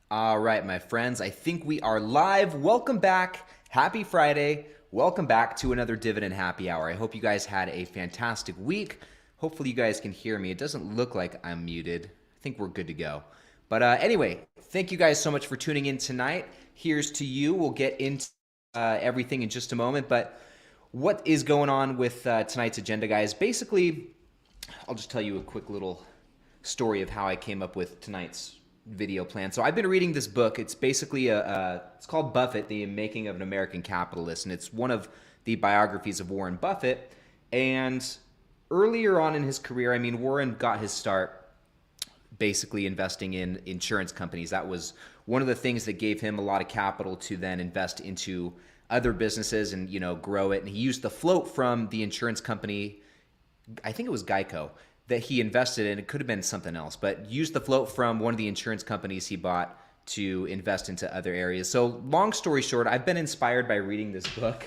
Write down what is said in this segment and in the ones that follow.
All right, my friends, I think we are live. Welcome back. Happy Friday. Welcome back to another Dividend Happy Hour. I hope you guys had a fantastic week. Hopefully, you guys can hear me. It doesn't look like I'm muted. I think we're good to go. But anyway, thank you guys so much for tuning in tonight. Here's to you. We'll get into everything in just a moment. But what is going on with tonight's agenda, guys? Basically, I'll just tell you a quick little story of how I came up with tonight's video plan. So I've been reading this book. It's basically it's called Buffett, The Making of an American Capitalist, and it's one of the biographies of Warren Buffett. And earlier on in his career, I mean, Warren got his start basically investing in insurance companies. That was one of the things that gave him a lot of capital to then invest into other businesses and, grow it. And he used the float from the insurance company, I think it was Geico, that he invested in. It could have been something else, but used the float from one of the insurance companies he bought to invest into other areas. So long story short, I've been inspired by reading this book.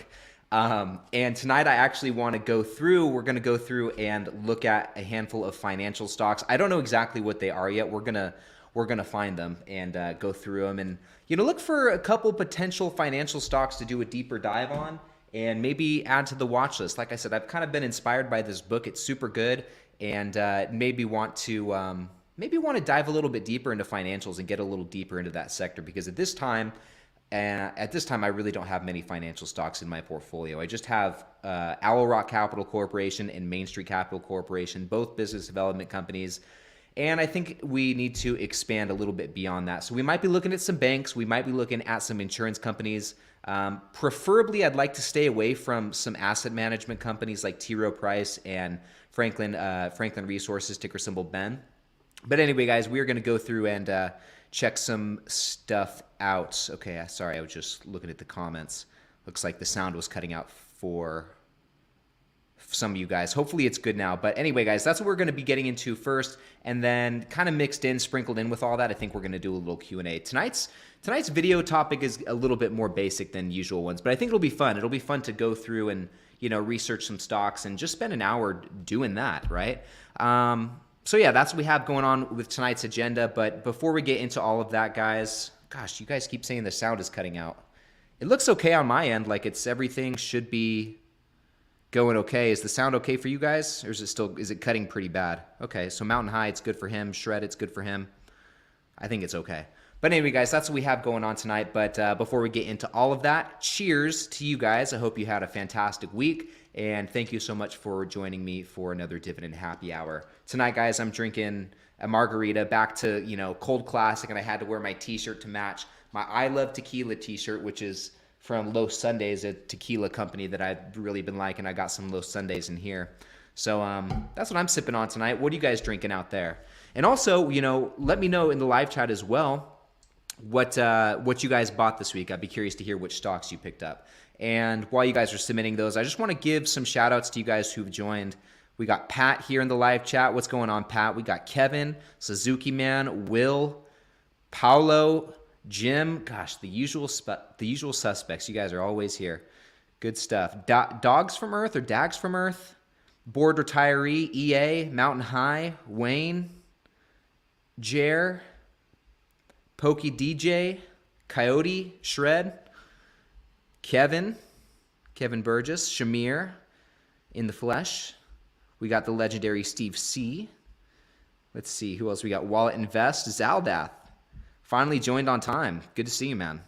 And tonight I actually want to we're going to go through and look at a handful of financial stocks. I don't know exactly what they are yet. We're going to find them and go through them and, look for a couple potential financial stocks to do a deeper dive on and maybe add to the watch list. Like I said, I've kind of been inspired by this book. It's super good. And maybe want to dive a little bit deeper into financials and get a little deeper into that sector, because at this time I really don't have many financial stocks in my portfolio. I just have Owl Rock Capital Corporation and Main Street Capital Corporation, both business development companies. And I think we need to expand a little bit beyond that. So we might be looking at some banks. We might be looking at some insurance companies. Preferably, I'd like to stay away from some asset management companies like T. Rowe Price and Franklin Resources, ticker symbol BEN. But anyway, guys, we are going to go through and check some stuff out. Okay, sorry, I was just looking at the comments. Looks like the sound was cutting out for some of you guys. Hopefully it's good now. But anyway, guys, that's what we're going to be getting into first, and then kind of sprinkled in with all that, I think we're going to do a little Q&A. Tonight's video topic is a little bit more basic than usual ones, but I think it'll be fun. It'll be fun to go through and, research some stocks and just spend an hour doing that, right? So yeah, that's what we have going on with tonight's agenda. But before we get into all of that, guys, gosh, you guys keep saying the sound is cutting out. It looks okay on my end, like everything should be going okay. Is the sound okay for you guys, or is it cutting pretty bad? Okay, so Mountain High, it's good for him. Shred, it's good for him. I think it's okay. But anyway, guys, that's what we have going on tonight. But before we get into all of that, cheers to you guys. I hope you had a fantastic week, and thank you so much for joining me for another Dividend Happy Hour. Tonight, guys, I'm drinking a margarita, back to, cold classic, and I had to wear my t-shirt to match my I Love Tequila t-shirt, which is from Los Sundays, a tequila company that I've really been liking. I got some Los Sundays in here. So that's what I'm sipping on tonight. What are you guys drinking out there? And also, let me know in the live chat as well what you guys bought this week. I'd be curious to hear which stocks you picked up. And while you guys are submitting those, I just want to give some shout outs to you guys who've joined. We got Pat here in the live chat. What's going on, Pat? We got Kevin, Suzuki Man, Will, Paulo, Jim. Gosh, the usual suspects. You guys are always here. Good stuff. Dogs from Earth or Dags from Earth, Board Retiree, EA, Mountain High, Wayne, Jer, Pokey DJ, Coyote, Shred, Kevin Burgess, Shamir, In the Flesh. We got the legendary Steve C. Let's see, who else we got? Wallet Invest, Zaldath. Finally joined on time. Good to see you, man.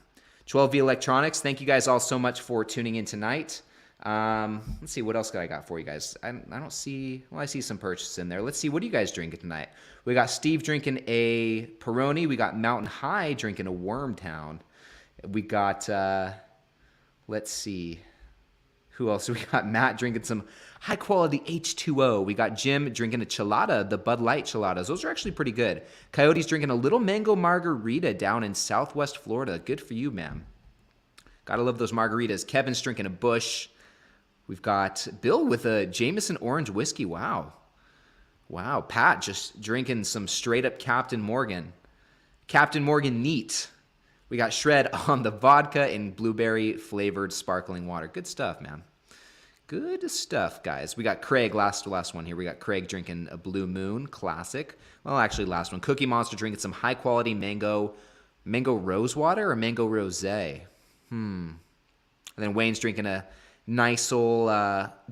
12V Electronics, thank you guys all so much for tuning in tonight. Let's see, what else I got for you guys? I don't see, I see some purchases in there. Let's see, what are you guys drinking tonight? We got Steve drinking a Peroni. We got Mountain High drinking a Wormtown. We got, let's see, who else? We got Matt drinking some high quality H2O. We got Jim drinking a Chelada, the Bud Light Cheladas. Those are actually pretty good. Coyote's drinking a little mango margarita down in Southwest Florida. Good for you, man. Gotta love those margaritas. Kevin's drinking a Busch. We've got Bill with a Jameson Orange Whiskey. Wow. Pat just drinking some straight up Captain Morgan. Captain Morgan neat. We got Shred on the vodka and blueberry flavored sparkling water. Good stuff, man. Good stuff, guys. We got Craig, last one here. We got Craig drinking a Blue Moon Classic. Well, actually, last one. Cookie Monster drinking some high-quality mango Mango rose water or mango rosé? And then Wayne's drinking a nice old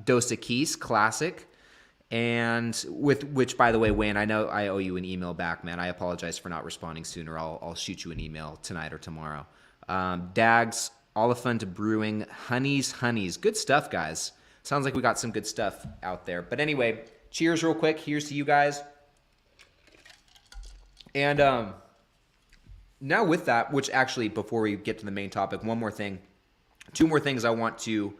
Dos Equis classic. And with which, by the way, Wayne, I know I owe you an email back, man. I apologize for not responding sooner. I'll shoot you an email tonight or tomorrow. Dags, Oliphant Brewing, Honeys. Good stuff, guys. Sounds like we got some good stuff out there. But anyway, cheers real quick. Here's to you guys. And now with that, which actually, before we get to the main topic, one more thing. Two more things I want to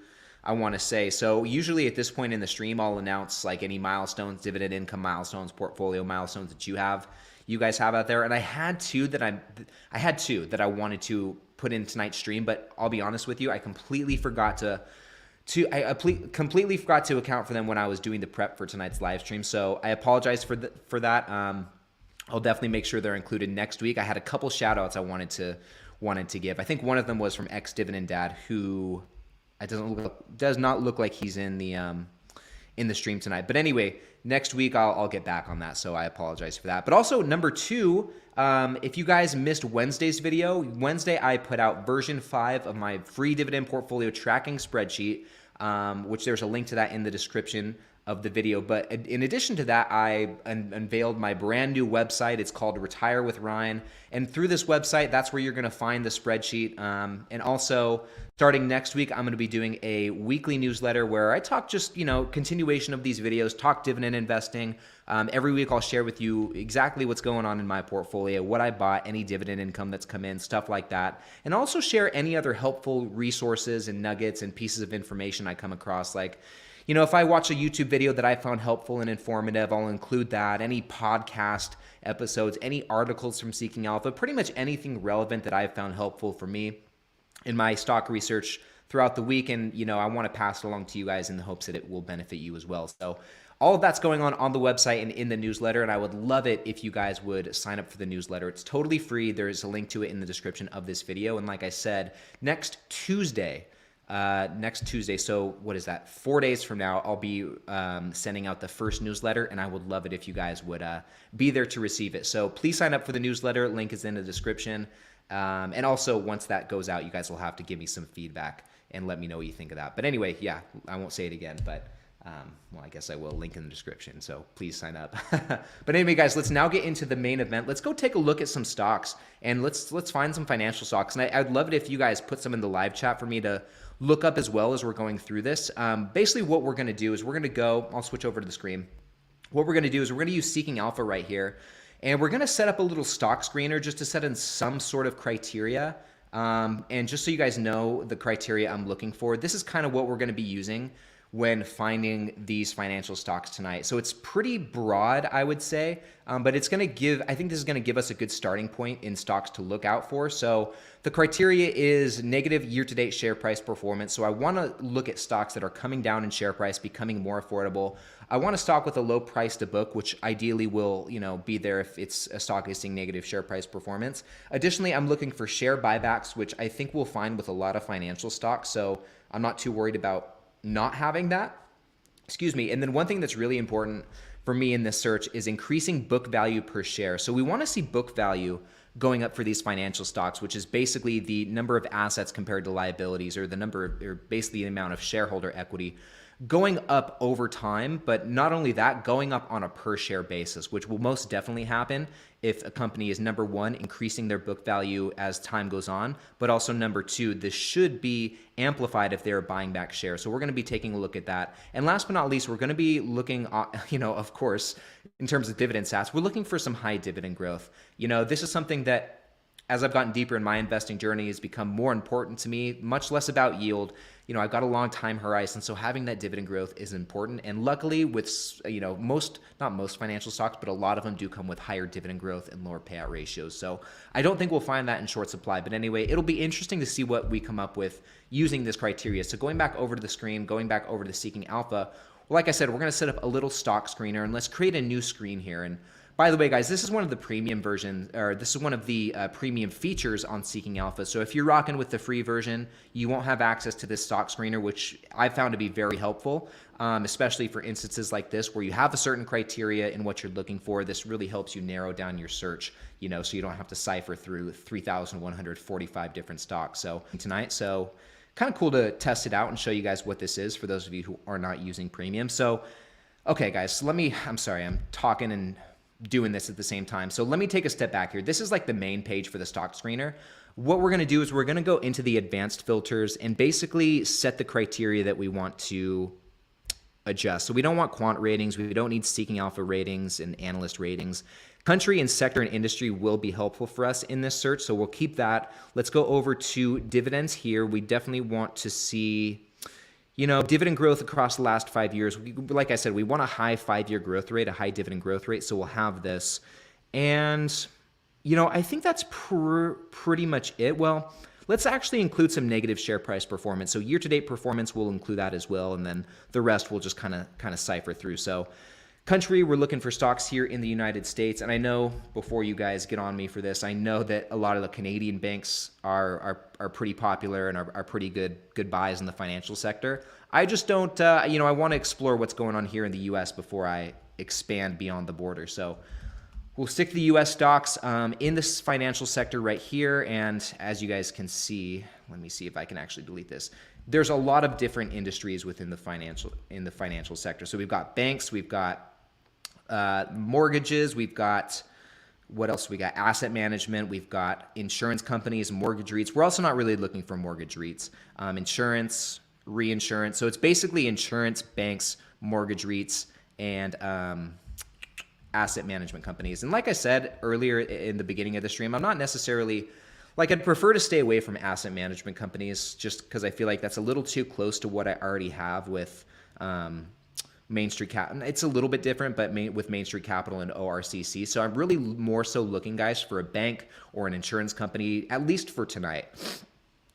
say. So usually at this point in the stream, I'll announce like any milestones, dividend income milestones, portfolio milestones that you guys have out there. And I had two that I wanted to put in tonight's stream, but I'll be honest with you, I completely forgot to completely forgot to account for them when I was doing the prep for tonight's live stream. So I apologize for that. I'll definitely make sure they're included next week. I had a couple shout outs I wanted to give. I think one of them was from ex Dividend Dad, who does not look like he's in the stream tonight. But anyway, next week I'll get back on that. So I apologize for that. But also number two, if you guys missed Wednesday's video, Wednesday I put out version 5 of my free dividend portfolio tracking spreadsheet, which there's a link to that in the description of the video. But in addition to that, I unveiled my brand new website. It's called Retire with Ryan. And through this website, that's where you're going to find the spreadsheet. And also, starting next week, I'm going to be doing a weekly newsletter where I talk just, continuation of these videos, talk dividend investing. Every week, I'll share with you exactly what's going on in my portfolio, what I bought, any dividend income that's come in, stuff like that. And also share any other helpful resources and nuggets and pieces of information I come across, like, if I watch a YouTube video that I found helpful and informative, I'll include that. Any podcast episodes, any articles from Seeking Alpha, pretty much anything relevant that I've found helpful for me in my stock research throughout the week. And, I want to pass it along to you guys in the hopes that it will benefit you as well. So all of that's going on the website and in the newsletter. And I would love it if you guys would sign up for the newsletter. It's totally free. There's a link to it in the description of this video. And like I said, next Tuesday, so what is that? 4 days from now, I'll be sending out the first newsletter, and I would love it if you guys would be there to receive it. So please sign up for the newsletter. Link is in the description. And also, once that goes out, you guys will have to give me some feedback and let me know what you think of that. But anyway, yeah, I won't say it again, but I guess I will. Link in the description. So please sign up. But anyway, guys, let's now get into the main event. Let's go take a look at some stocks, and let's find some financial stocks. And I'd love it if you guys put some in the live chat for me to look up as well as we're going through this. Basically, what we're going to do is I'll switch over to the screen. What we're going to do is we're going to use Seeking Alpha right here, and we're going to set up a little stock screener just to set in some sort of criteria. And just so you guys know the criteria I'm looking for, this is kind of what we're going to be using when finding these financial stocks tonight. So it's pretty broad, I would say, but I think this is going to give us a good starting point in stocks to look out for. So the criteria is negative year-to-date share price performance. So I want to look at stocks that are coming down in share price, becoming more affordable. I want a stock with a low price to book, which ideally will, be there if it's a stock is seeing negative share price performance. Additionally, I'm looking for share buybacks, which I think we'll find with a lot of financial stocks. So I'm not too worried about not having that. And then one thing that's really important for me in this search is increasing book value per share. So we want to see book value going up for these financial stocks, which is basically the number of assets compared to liabilities, or basically the amount of shareholder equity going up over time. But not only that, going up on a per share basis, which will most definitely happen if a company is, number one, increasing their book value as time goes on, but also number two, this should be amplified if they're buying back shares. So we're going to be taking a look at that. And last but not least, we're going to be looking, of course, in terms of dividend stats, we're looking for some high dividend growth. This is something that, as I've gotten deeper in my investing journey, has become more important to me, much less about yield. I've got a long time horizon, so having that dividend growth is important. And luckily with, not most financial stocks, but a lot of them do come with higher dividend growth and lower payout ratios. So I don't think we'll find that in short supply. But anyway, it'll be interesting to see what we come up with using this criteria. So going back over to the screen, going back over to Seeking Alpha, well, like I said, we're going to set up a little stock screener, and let's create a new screen here. And By the way, guys, this is one of the premium versions, or this is one of the premium features on Seeking Alpha. So if you're rocking with the free version, you won't have access to this stock screener, which I found to be very helpful, especially for instances like this where you have a certain criteria in what you're looking for. This really helps you narrow down your search, so you don't have to cipher through 3,145 different stocks. So tonight, kind of cool to test it out and show you guys what this is for those of you who are not using premium. So, okay, guys, so I'm sorry, I'm talking and doing this at the same time. So let me take a step back here. This is like the main page for the stock screener. What we're going to do is we're going to go into the advanced filters and basically set the criteria that we want to adjust. So we don't want quant ratings. We don't need Seeking Alpha ratings and analyst ratings. Country and sector and industry will be helpful for us in this search. So we'll keep that. Let's go over to dividends here. We definitely want to see dividend growth across the last 5 years. Like I said, we want a high 5-year growth rate, a high dividend growth rate. So we'll have this. And, I think that's pretty much it. Well, let's actually include some negative share price performance. So year-to-date performance, we'll include that as well. And then the rest we'll just kind of cipher through. So country, we're looking for stocks here in the United States. And I know, before you guys get on me for this, I know that a lot of the Canadian banks are pretty popular and are pretty good buys in the financial sector. I just don't, I want to explore what's going on here in the U.S. before I expand beyond the border. So we'll stick to the U.S. stocks in this financial sector right here. And as you guys can see, let me see if I can actually delete this. There's a lot of different industries within the financial sector. So we've got banks, we've got mortgages, we've got, what else? We got asset management, we've got insurance companies, mortgage REITs. We're also not really looking for mortgage REITs. Insurance, reinsurance. So it's basically insurance, banks, mortgage REITs, and asset management companies. And like I said earlier in the beginning of the stream, I'm not necessarily, I'd prefer to stay away from asset management companies just because I feel like that's a little too close to what I already have with Main Street Capital. It's a little bit different, but with Main Street Capital and ORCC. So I'm really more so looking, guys, for a bank or an insurance company, at least for tonight.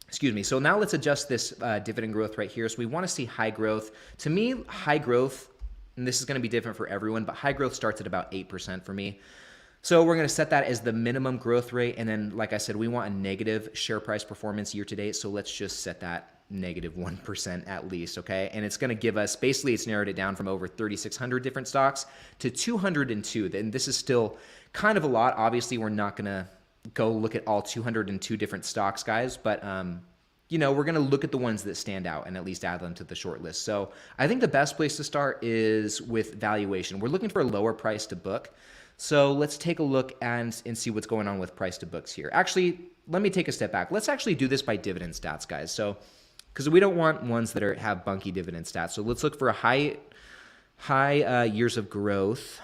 Excuse me. So now let's adjust this dividend growth right here. So we want to see high growth. To me, high growth, and this is going to be different for everyone, but high growth starts at about 8% for me. So we're going to set that as the minimum growth rate. And then, like I said, we want a negative share price performance year to date. So let's just set that negative 1% at least, okay? And it's going to give us, basically it's narrowed it down from over 3,600 different stocks to 202. And this is still kind of a lot. Obviously, we're not going to go look at all 202 different stocks, guys, but we're going to look at the ones that stand out and at least add them to the short list. So I think the best place to start is with valuation. We're looking for a lower price to book. So let's take a look and see what's going on with price to books here. Actually, let me take a step back. Let's actually do this by dividend stats, guys. So, because we don't want ones that have bunky dividend stats. So let's look for a high years of growth,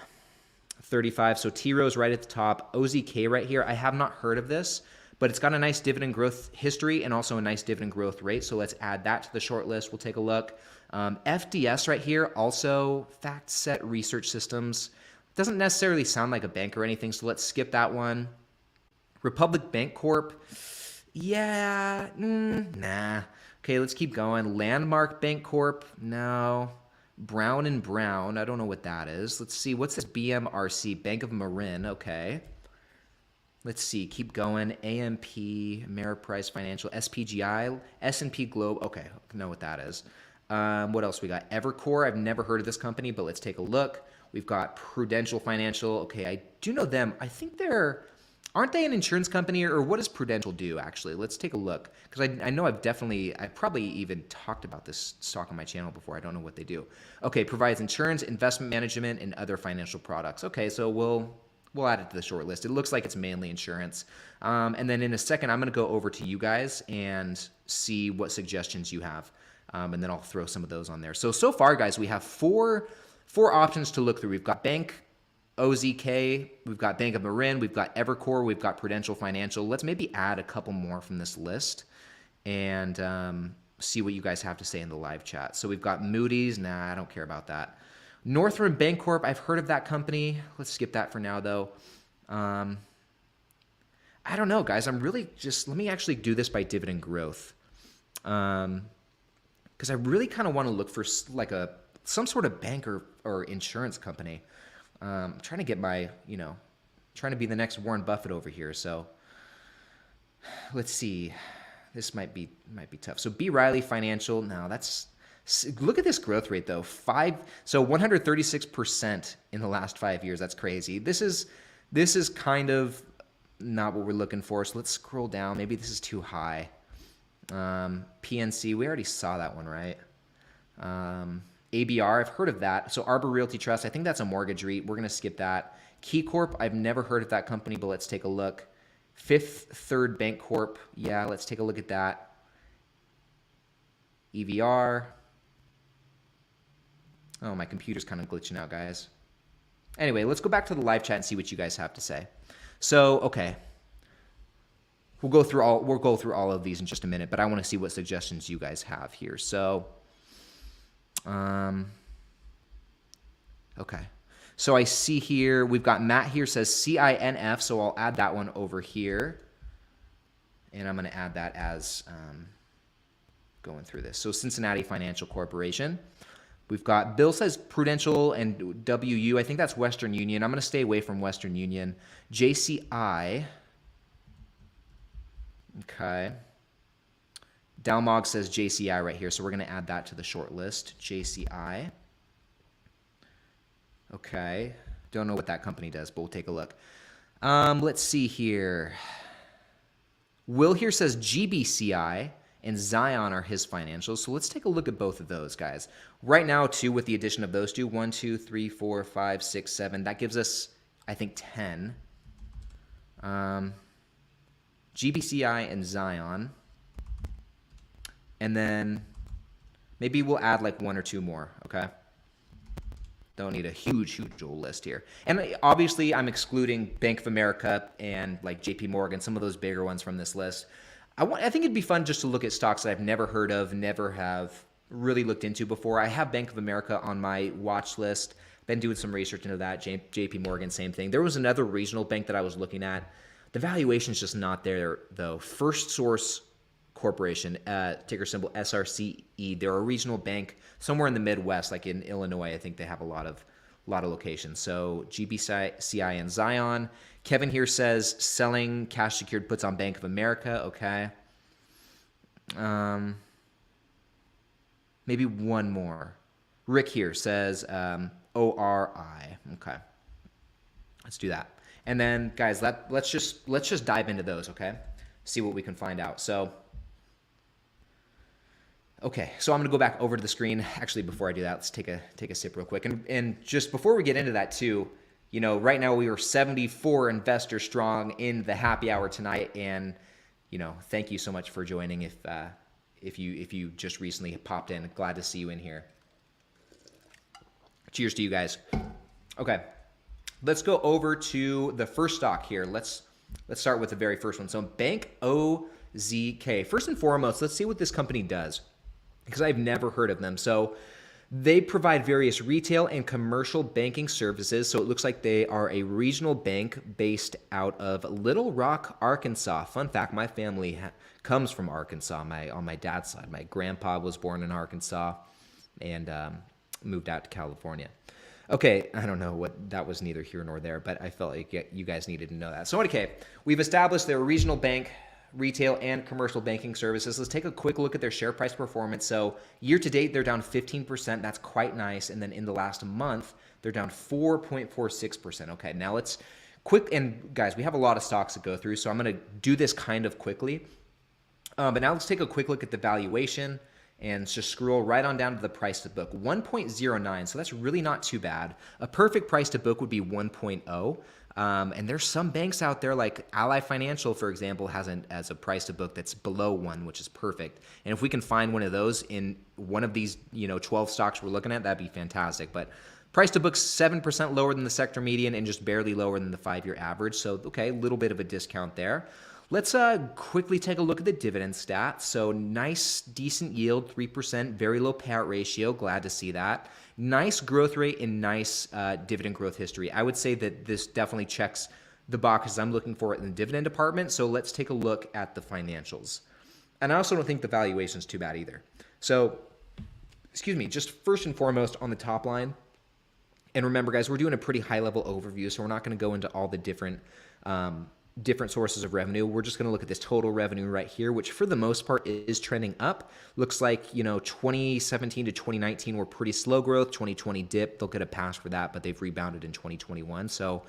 35. So T-Ro's right at the top. OZK right here. I have not heard of this, but it's got a nice dividend growth history and also a nice dividend growth rate. So let's add that to the short list. We'll take a look. FDS right here, also FactSet Research Systems. Doesn't necessarily sound like a bank or anything, so let's skip that one. Republic Bank Corp. Yeah, nah. Okay, let's keep going. Landmark Bank Corp. No. Brown and Brown. I don't know what that is. Let's see. What's this? BMRC. Bank of Marin. Okay. Let's see. Keep going. AMP. Ameriprise Financial. SPGI. S&P Globe. Okay. Know what that is. What else we got? Evercore. I've never heard of this company, but let's take a look. We've got Prudential Financial. Okay, I do know them. I think aren't they an insurance company, or what does Prudential do, actually? Let's take a look, because I know I've probably even talked about this stock on my channel before. I don't know what they do. Okay, provides insurance, investment management, and other financial products. Okay, so we'll add it to the short list. It looks like it's mainly insurance. And then in a second, I'm going to go over to you guys and see what suggestions you have, and then I'll throw some of those on there. So far, guys, we have four options to look through. We've got Bank, OZK, we've got Bank of Marin, we've got Evercore, we've got Prudential Financial. Let's maybe add a couple more from this list and see what you guys have to say in the live chat. So we've got Moody's. Nah, I don't care about that. Northern Bancorp, I've heard of that company. Let's skip that for now, though. I don't know, guys. Let me actually do this by dividend growth. Because I really kind of want to look for some sort of bank or insurance company. I'm trying to get my, trying to be the next Warren Buffett over here. So let's see. This might be tough. So B. Riley Financial. No, look at this growth rate though. 136% in the last 5 years. That's crazy. This is kind of not what we're looking for. So let's scroll down. Maybe this is too high. PNC, we already saw that one, right? ABR, I've heard of that. So Arbor Realty Trust, I think that's a mortgage REIT. We're going to skip that. Key Corp, I've never heard of that company, but let's take a look. Fifth Third Bank Corp, yeah, let's take a look at that. EVR. Oh, my computer's kind of glitching out, guys. Anyway, let's go back to the live chat and see what you guys have to say. So, okay. We'll go through all of these in just a minute, but I want to see what suggestions you guys have here. So, okay. So I see here, we've got Matt here says CINF, so I'll add that one over here. And I'm going to add that as going through this. So Cincinnati Financial Corporation. We've got, Bill says Prudential and WU. I think that's Western Union. I'm going to stay away from Western Union. JCI. Okay. Dalmog says JCI right here, so we're going to add that to the short list. JCI. Okay. Don't know what that company does, but we'll take a look. Let's see here. Will here says GBCI and Zion are his financials. So let's take a look at both of those, guys. Right now, too, with the addition of those two, 1, 2, 3, 4, 5, 6, 7, that gives us, I think, 10. GBCI and Zion. And then maybe we'll add like 1 or 2 more, okay? Don't need a huge old list here. And obviously, I'm excluding Bank of America and like JP Morgan, some of those bigger ones from this list. I think it'd be fun just to look at stocks that I've never heard of, never have really looked into before. I have Bank of America on my watch list. Been doing some research into that. JP Morgan, same thing. There was another regional bank that I was looking at. The valuation's just not there, though. First Source Corporation, ticker symbol SRCE. They're a regional bank somewhere in the Midwest, like in Illinois. I think they have a lot of locations. So GBCI and Zion. Kevin here says selling cash secured puts on Bank of America. Okay. Maybe one more. Rick here says ORI. Okay. Let's do that. And then guys, let's just dive into those, okay? See what we can find out. So okay, so I'm going to go back over to the screen. Actually, before I do that, let's take a sip real quick. And just before we get into that too, right now we are 74 investors strong in the happy hour tonight, and thank you so much for joining. If you just recently popped in, glad to see you in here. Cheers to you guys. Okay, let's go over to the first stock here. Let's start with the very first one. So Bank OZK. First and foremost, let's see what this company does, because I've never heard of them. So they provide various retail and commercial banking services. So it looks like they are a regional bank based out of Little Rock, Arkansas. Fun fact, my family comes from Arkansas on my dad's side. My grandpa was born in Arkansas and moved out to California. Okay, I don't know what that was, neither here nor there, but I felt like you guys needed to know that. So okay, we've established they're a regional bank, retail and commercial banking services. Let's take a quick look at their share price performance. So year to date, they're down 15%. That's quite nice. And then in the last month, they're down 4.46%. Okay, now let's and guys, we have a lot of stocks to go through, so I'm going to do this kind of quickly. But now let's take a quick look at the valuation and just scroll right on down to the price to book, 1.09. So that's really not too bad. A perfect price to book would be 1.0. And there's some banks out there like Ally Financial, for example, has a price to book that's below 1, which is perfect. And if we can find one of those in one of these 12 stocks we're looking at, that'd be fantastic. But price to book's 7% lower than the sector median and just barely lower than the 5-year average. So, okay, a little bit of a discount there. Let's quickly take a look at the dividend stats. So nice, decent yield, 3%, very low payout ratio. Glad to see that. Nice growth rate and nice dividend growth history. I would say that this definitely checks the boxes I'm looking for in the dividend department. So let's take a look at the financials. And I also don't think the valuation is too bad either. So, excuse me, just first and foremost on the top line, And remember, guys, we're doing a pretty high-level overview, so we're not going to go into all the different sources of revenue. We're just going to look at this total revenue right here, which for the most part is trending up. Looks like, 2017 to 2019 were pretty slow growth. 2020 dipped. They'll get a pass for that, but they've rebounded in 2021. So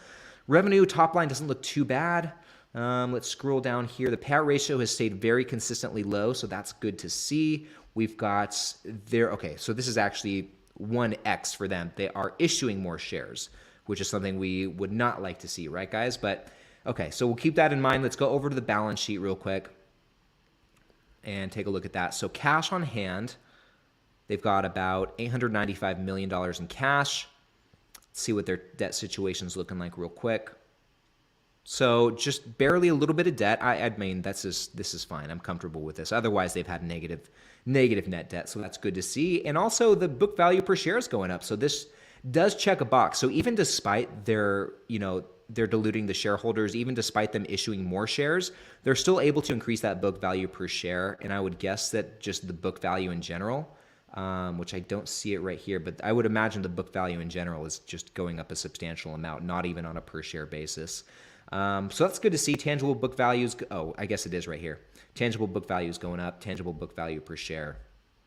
revenue top line doesn't look too bad. Let's scroll down here. The payout ratio has stayed very consistently low, so that's good to see. We've got okay, so this is actually 1x for them. They are issuing more shares, which is something we would not like to see, right, guys? But okay, so we'll keep that in mind. Let's go over to the balance sheet real quick and take a look at that. So cash on hand, they've got about $895 million in cash. Let's see what their debt situation is looking like real quick. So just barely a little bit of debt. I mean, this is fine. I'm comfortable with this. Otherwise, they've had negative net debt, so that's good to see. And also, the book value per share is going up. So this does check a box. So even despite they're diluting the shareholders, even despite them issuing more shares, they're still able to increase that book value per share. And I would guess that just the book value in general, which I don't see it right here, but I would imagine the book value in general is just going up a substantial amount, not even on a per share basis. So that's good to see. Tangible book values. Oh, I guess it is right here. Tangible book value is going up. Tangible book value per share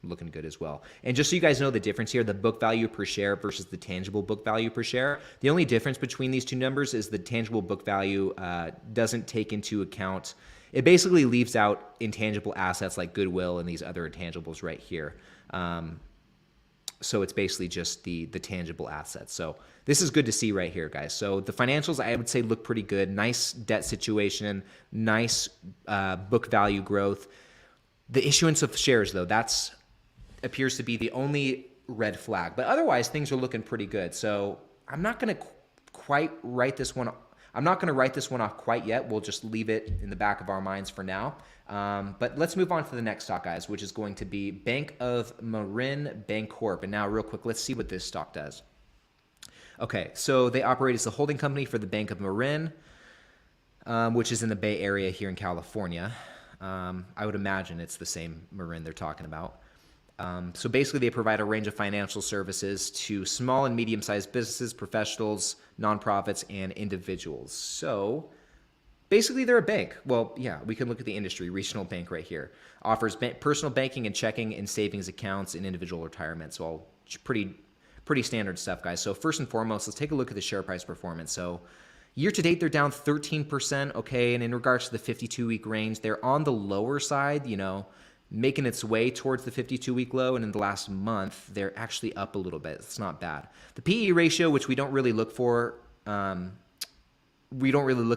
looking good as well. And just so you guys know the difference here, the book value per share versus the tangible book value per share, the only difference between these two numbers is the tangible book value doesn't take into account, it basically leaves out intangible assets like goodwill and these other intangibles right here. So it's basically just the tangible assets. So this is good to see right here, guys. So the financials, I would say, look pretty good. Nice debt situation, nice book value growth. The issuance of shares, though, that's appears to be the only red flag. But otherwise, things are looking pretty good. So I'm not going to quite write this one. I'm not going to write this one off quite yet. We'll just leave it in the back of our minds for now. But let's move on to the next stock, guys, which is going to be Bank of Marin Bancorp. And now, real quick, let's see what this stock does. Okay, so they operate as the holding company for the Bank of Marin, which is in the Bay Area here in California. I would imagine it's the same Marin they're talking about. So basically, they provide a range of financial services to small and medium-sized businesses, professionals, nonprofits, and individuals. So basically, they're a bank. Well, yeah, we can look at the industry. Regional bank right here. Offers personal banking and checking and savings accounts and individual retirement. So all pretty standard stuff, guys. So first and foremost, let's take a look at the share price performance. So year to date, they're down 13%, okay? And in regards to the 52-week range, they're on the lower side, making its way towards the 52-week low, and in the last month, they're actually up a little bit. It's not bad. The PE ratio, which we don't really look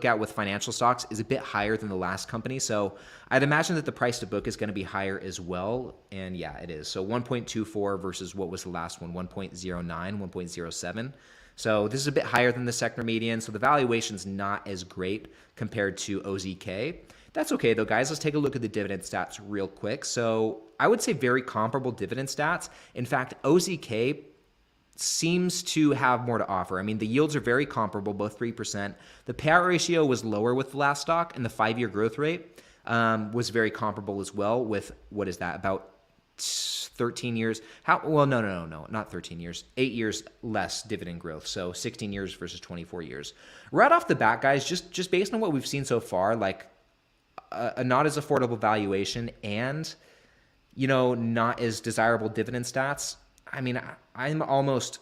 at with financial stocks, is a bit higher than the last company. So I'd imagine that the price to book is going to be higher as well. And yeah, it is. So 1.24 versus what was the last one, 1.09, 1.07. So this is a bit higher than the sector median. So the valuation's not as great compared to OZK. That's okay though, guys. Let's take a look at the dividend stats real quick. So I would say very comparable dividend stats. In fact, OZK seems to have more to offer. I mean, the yields are very comparable, both 3%. The payout ratio was lower with the last stock, and the 5-year growth rate was very comparable as well with, what is that, about 13 years? No, not 13 years. 8 years less dividend growth, so 16 years versus 24 years. Right off the bat, guys, just based on what we've seen so far, like a not as affordable valuation and, not as desirable dividend stats, I mean, I'd almost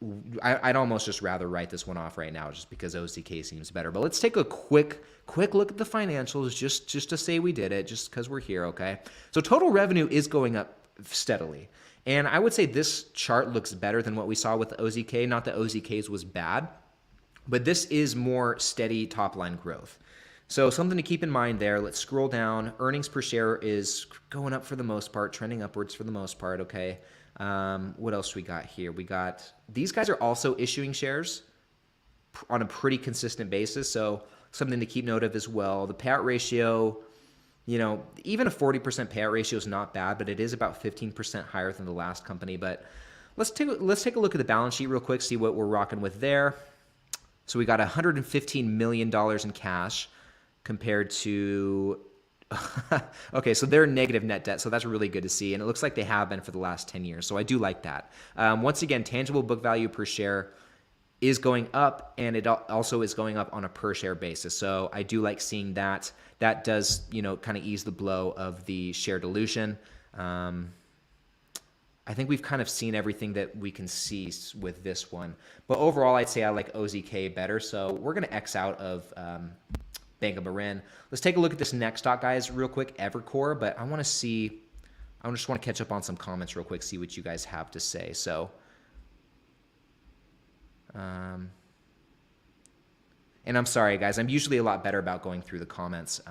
just rather write this one off right now just because OZK seems better. But let's take a quick look at the financials just to say we did it, just because we're here, okay? So total revenue is going up steadily. And I would say this chart looks better than what we saw with the OZK. Not that OZK's was bad, but this is more steady top-line growth. So something to keep in mind there. Let's scroll down. Earnings per share is going up for the most part, trending upwards for the most part, okay? What else we got here? These guys are also issuing shares on a pretty consistent basis. So something to keep note of as well. The payout ratio, even a 40% payout ratio is not bad, but it is about 15% higher than the last company. But let's take a look at the balance sheet real quick, see what we're rocking with there. So we got $115 million in cash compared to Okay, so they're negative net debt, so that's really good to see, and it looks like they have been for the last 10 years, so I do like that. Once again, tangible book value per share is going up, and it also is going up on a per share basis, so I do like seeing that. That does, kind of ease the blow of the share dilution. I think we've kind of seen everything that we can see with this one, but overall, I'd say I like OZK better, so we're going to X out of Bank of Marin. Let's take a look at this next stock, guys, real quick, Evercore, but I just want to catch up on some comments real quick, see what you guys have to say. So, and I'm sorry, guys, I'm usually a lot better about going through the comments.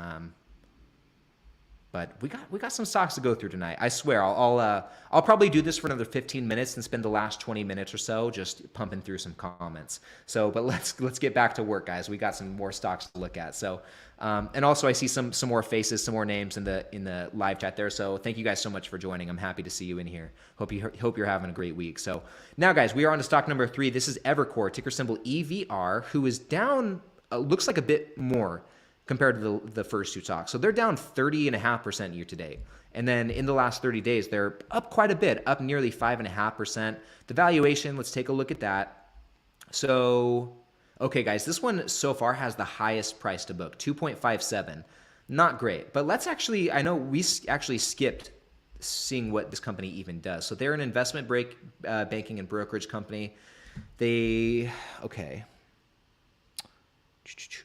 But we got some stocks to go through tonight. I swear, I'll probably do this for another 15 minutes and spend the last 20 minutes or so just pumping through some comments. So, but let's get back to work, guys. We got some more stocks to look at. So, and also I see some more faces, some more names in the live chat there. So thank you guys so much for joining. I'm happy to see you in here. Hope you're having a great week. So now, guys, we are on to stock number 3. This is Evercore, ticker symbol EVR, who is down. Looks like a bit more compared to the first two stocks. So they're down 30.5% year to date. And then in the last 30 days, they're up quite a bit, up nearly 5.5%. The valuation, let's take a look at that. So, okay, guys, this one so far has the highest price to book, 2.57. Not great, but I know we actually skipped seeing what this company even does. So they're an investment banking and brokerage company. Okay.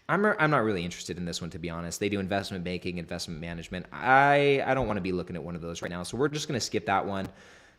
I'm not really interested in this one, to be honest. They do investment banking, investment management. I don't want to be looking at one of those right now, so we're just going to skip that one.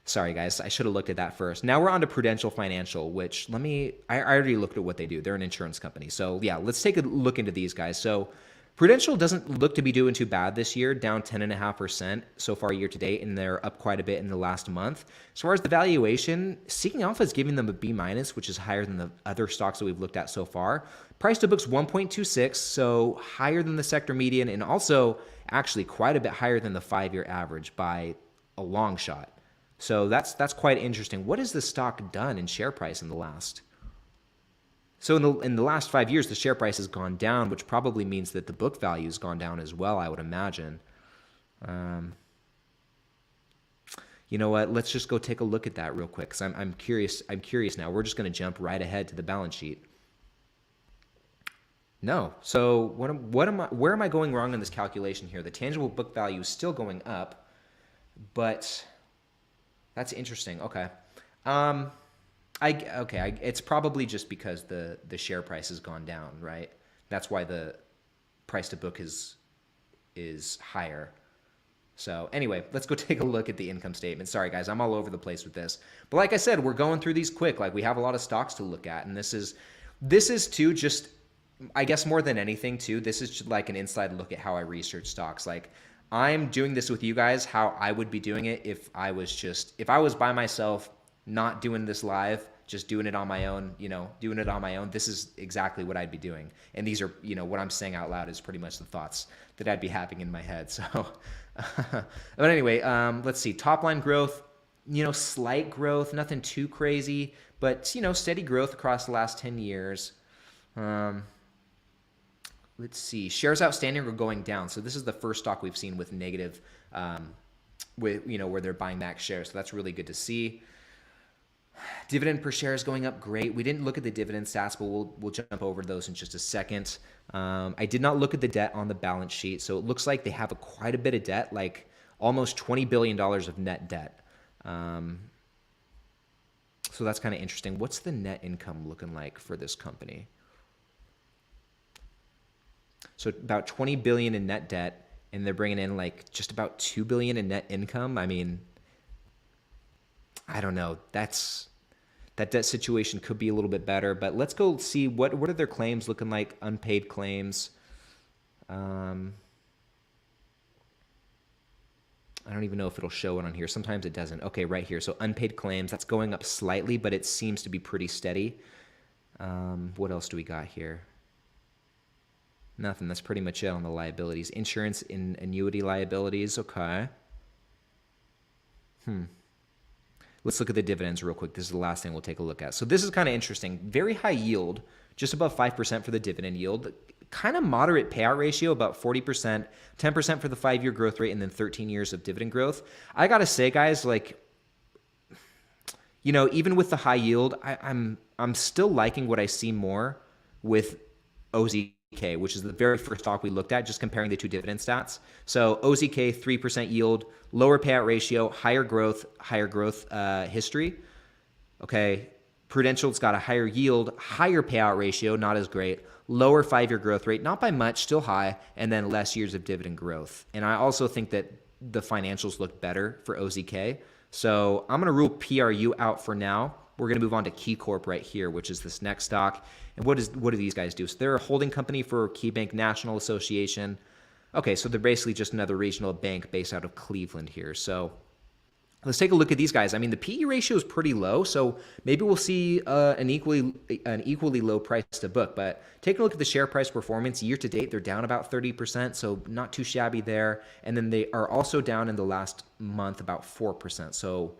Sorry, guys. I should have looked at that first. Now we're on to Prudential Financial, which I already looked at what they do. They're an insurance company. So yeah, let's take a look into these guys. So Prudential doesn't look to be doing too bad this year, down 10.5% so far year to date, and they're up quite a bit in the last month. As far as the valuation, Seeking Alpha is giving them a B-, which is higher than the other stocks that we've looked at so far. Price to book's 1.26, so higher than the sector median, and also actually quite a bit higher than the 5-year average by a long shot. So that's quite interesting. What has the stock done in share price in the last? So in the last 5 years, the share price has gone down, which probably means that the book value has gone down as well, I would imagine. You know what? Let's just go take a look at that real quick, because I'm curious. I'm curious now. We're just going to jump right ahead to the balance sheet. No. So where am I going wrong in this calculation here? The tangible book value is still going up, but that's interesting. Okay. It's probably just because the share price has gone down, right? That's why the price to book is higher. So anyway, let's go take a look at the income statement. Sorry, guys, I'm all over the place with this. But like I said, we're going through these quick. Like, we have a lot of stocks to look at, and this is too, just, I guess more than anything too, this is like an inside look at how I research stocks. Like, I'm doing this with you guys how I would be doing it if I was by myself, not doing this live, just doing it on my own, this is exactly what I'd be doing. And these are, what I'm saying out loud is pretty much the thoughts that I'd be having in my head. So, but anyway, let's see, top line growth, slight growth, nothing too crazy, but, steady growth across the last 10 years. Let's see, shares outstanding are going down. So this is the first stock we've seen with negative, where they're buying back shares. So that's really good to see. Dividend per share is going up great. We didn't look at the dividend stats, but we'll jump over those in just a second. I did not look at the debt on the balance sheet, so it looks like they have quite a bit of debt, like almost $20 billion of net debt. So that's kind of interesting. What's the net income looking like for this company? So about $20 billion in net debt, and they're bringing in like just about $2 billion in net income. I mean, I don't know. That debt situation could be a little bit better, but let's go see what are their claims looking like, unpaid claims. I don't even know if it'll show it on here. Sometimes it doesn't. Okay, right here. So unpaid claims, that's going up slightly, but it seems to be pretty steady. What else do we got here? Nothing. That's pretty much it on the liabilities. Insurance and annuity liabilities. Okay. Let's look at the dividends real quick. This is the last thing we'll take a look at. So this is kind of interesting. Very high yield, just above 5% for the dividend yield. kind of moderate payout ratio, about 40%, 10% for the 5-year growth rate, and then 13 years of dividend growth. I got to say, guys, like, even with the high yield, I'm still liking what I see more with OZK, which is the very first stock we looked at, just comparing the two dividend stats. So OZK, 3% yield, lower payout ratio, higher growth history. Okay. Prudential's got a higher yield, higher payout ratio, not as great, lower 5-year growth rate, not by much, still high, and then less years of dividend growth. And I also think that the financials look better for OZK. So I'm going to rule PRU out for now. We're going to move on to Key Corp right here, which is this next stock. And what do these guys do? So they're a holding company for KeyBank National Association. Okay, so they're basically just another regional bank based out of Cleveland here. So let's take a look at these guys. I mean, the PE ratio is pretty low, so maybe we'll see an equally low price to book. But take a look at the share price performance. Year to date, they're down about 30%, so not too shabby there. And then they are also down in the last month about 4%. So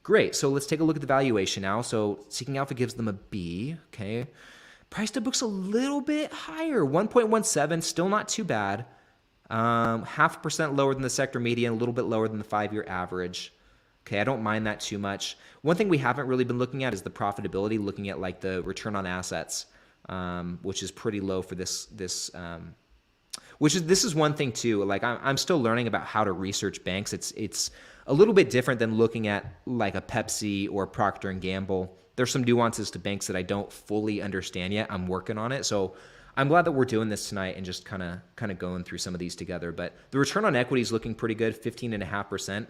great. So let's take a look at the valuation now. So Seeking Alpha gives them a B. Okay. Price to book's a little bit higher, 1.17, still not too bad. 0.5% lower than the sector median, a little bit lower than the 5-year average. Okay, I don't mind that too much. One thing we haven't really been looking at is the profitability, looking at like the return on assets, which is pretty low for this is one thing too. Like I'm still learning about how to research banks. It's a little bit different than looking at like a Pepsi or Procter and Gamble. There's some nuances to banks that I don't fully understand yet. I'm working on it. So I'm glad that we're doing this tonight and just kind of going through some of these together. But the return on equity is looking pretty good, 15.5%.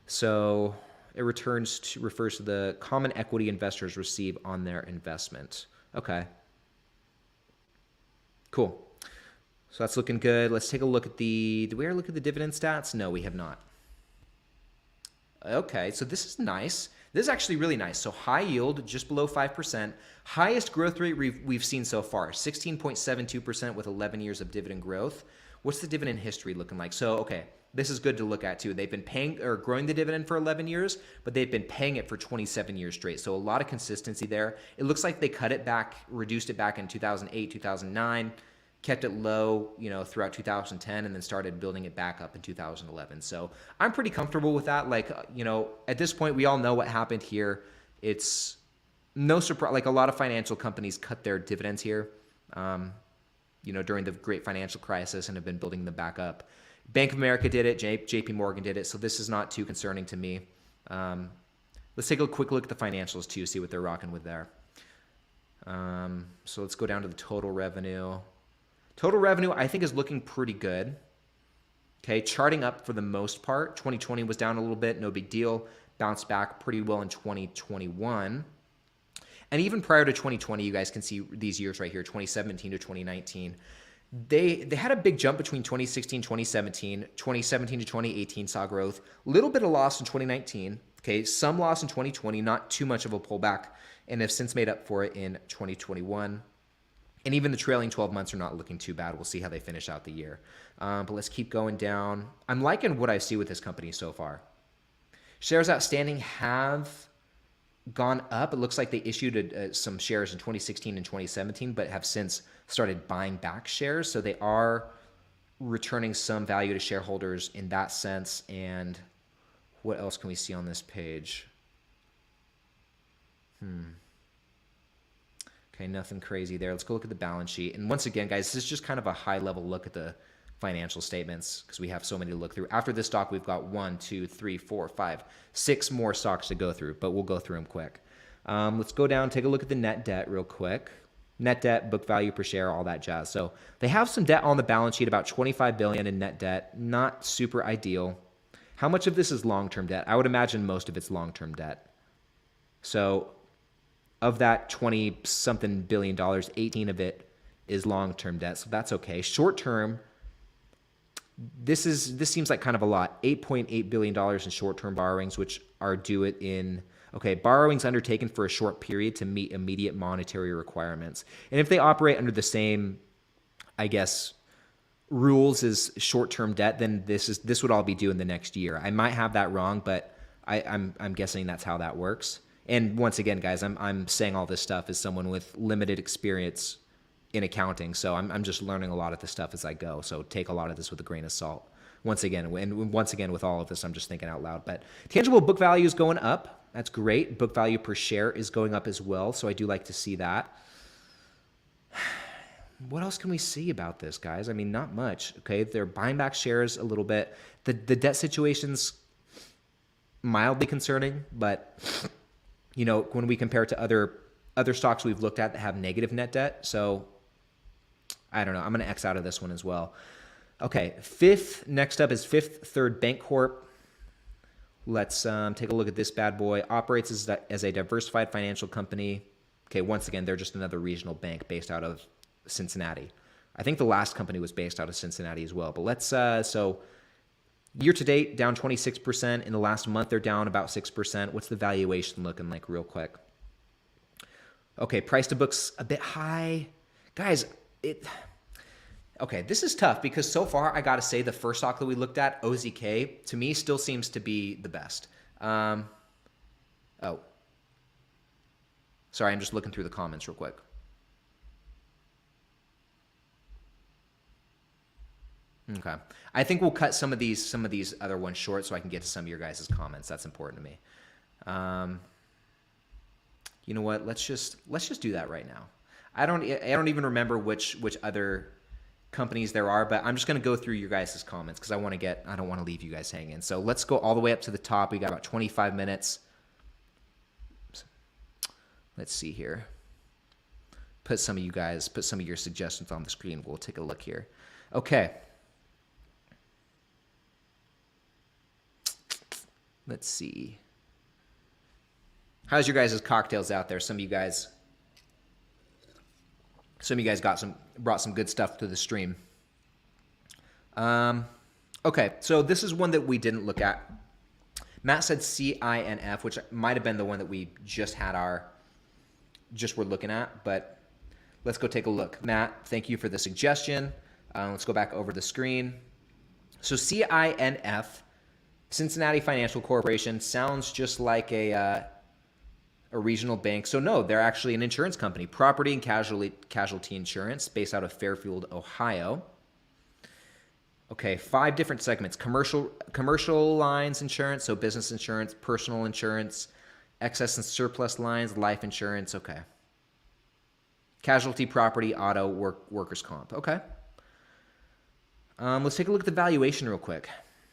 So it refers to the common equity investors receive on their investment. Okay. Cool. So that's looking good. Let's take a look at did we ever look at the dividend stats? No, we have not. Okay, so this is nice. This is actually really nice. So high yield, just below 5%. Highest growth rate we've seen so far, 16.72% with 11 years of dividend growth. What's the dividend history looking like? So, okay, this is good to look at too. They've been paying or growing the dividend for 11 years, but they've been paying it for 27 years straight. So a lot of consistency there. It looks like they cut it back, reduced it back in 2008, 2009, kept it low, throughout 2010, and then started building it back up in 2011. So I'm pretty comfortable with that. Like, at this point, we all know what happened here. It's no surprise. Like a lot of financial companies cut their dividends here, during the great financial crisis and have been building them back up. Bank of America did it. JP Morgan did it. So this is not too concerning to me. Let's take a quick look at the financials too, see what they're rocking with there. So let's go down to the total revenue. Total revenue, I think, is looking pretty good. Okay, charting up for the most part. 2020 was down a little bit, no big deal. Bounced back pretty well in 2021. And even prior to 2020, you guys can see these years right here, 2017 to 2019. They had a big jump between 2016, 2017. 2017 to 2018 saw growth. Little bit of loss in 2019. Okay, some loss in 2020, not too much of a pullback, and have since made up for it in 2021. And even the trailing 12 months are not looking too bad. We'll see how they finish out the year. But let's keep going down. I'm liking what I see with this company so far. Shares outstanding have gone up. It looks like they issued some shares in 2016 and 2017, but have since started buying back shares. So they are returning some value to shareholders in that sense. And what else can we see on this page? Okay, nothing crazy there. Let's go look at the balance sheet. And once again, guys, this is just kind of a high-level look at the financial statements because we have so many to look through. After this stock, we've got 1, 2, 3, 4, 5, 6 more stocks to go through, but we'll go through them quick. Let's go down, take a look at the net debt real quick. Net debt, book value per share, all that jazz. So they have some debt on the balance sheet, about $25 billion in net debt. Not super ideal. How much of this is long-term debt? I would imagine most of it's long-term debt. So of that 20-something billion dollars, 18 of it is long-term debt, so that's okay. Short-term, this seems like kind of a lot. $8.8 billion in short-term borrowings, which are due it in, borrowings undertaken for a short period to meet immediate monetary requirements. And if they operate under the same, rules as short-term debt, then this would all be due in the next year. I might have that wrong, but I'm guessing that's how that works. And once again, guys, I'm saying all this stuff as someone with limited experience in accounting. So I'm just learning a lot of this stuff as I go. So take a lot of this with a grain of salt. Once again, with all of this, I'm just thinking out loud. But tangible book value is going up. That's great. Book value per share is going up as well. So I do like to see that. What else can we see about this, guys? I mean, not much. Okay, they're buying back shares a little bit. The debt situation's mildly concerning, but when we compare it to other stocks we've looked at that have negative net debt, so I don't know. I'm going to X out of this one as well. Okay, next up is Fifth Third Bancorp. Let's take a look at this bad boy. Operates as a diversified financial company. Okay, once again, they're just another regional bank based out of Cincinnati. I think the last company was based out of Cincinnati as well. But let's, so year to date, down 26%. In the last month, they're down about 6%. What's the valuation looking like real quick? Okay, price to book's a bit high. Guys, okay, this is tough because so far, I got to say the first stock that we looked at, OZK, to me still seems to be the best. Sorry, I'm just looking through the comments real quick. Okay. I think we'll cut some of these other ones short so I can get to some of your guys' comments. That's important to me. You know what? Let's just do that right now. I don't even remember which other companies there are, but I'm just going to go through your guys' comments because I don't want to leave you guys hanging. So let's go all the way up to the top. We got about 25 minutes. Let's see here. Put some of your suggestions on the screen. We'll take a look here. Okay. Let's see. How's your guys' cocktails out there? Some of you guys brought some good stuff to the stream. Okay, so this is one that we didn't look at. Matt said CINF, which might have been the one that we just were looking at, but let's go take a look. Matt, thank you for the suggestion. Let's go back over the screen. So CINF, Cincinnati Financial Corporation, sounds just like a regional bank. So no, they're actually an insurance company, property and casualty insurance, based out of Fairfield, Ohio. Okay, 5 different segments: commercial lines insurance, so business insurance, personal insurance, excess and surplus lines, life insurance. Okay, casualty, property, auto, workers' comp. Okay. Let's take a look at the valuation real quick.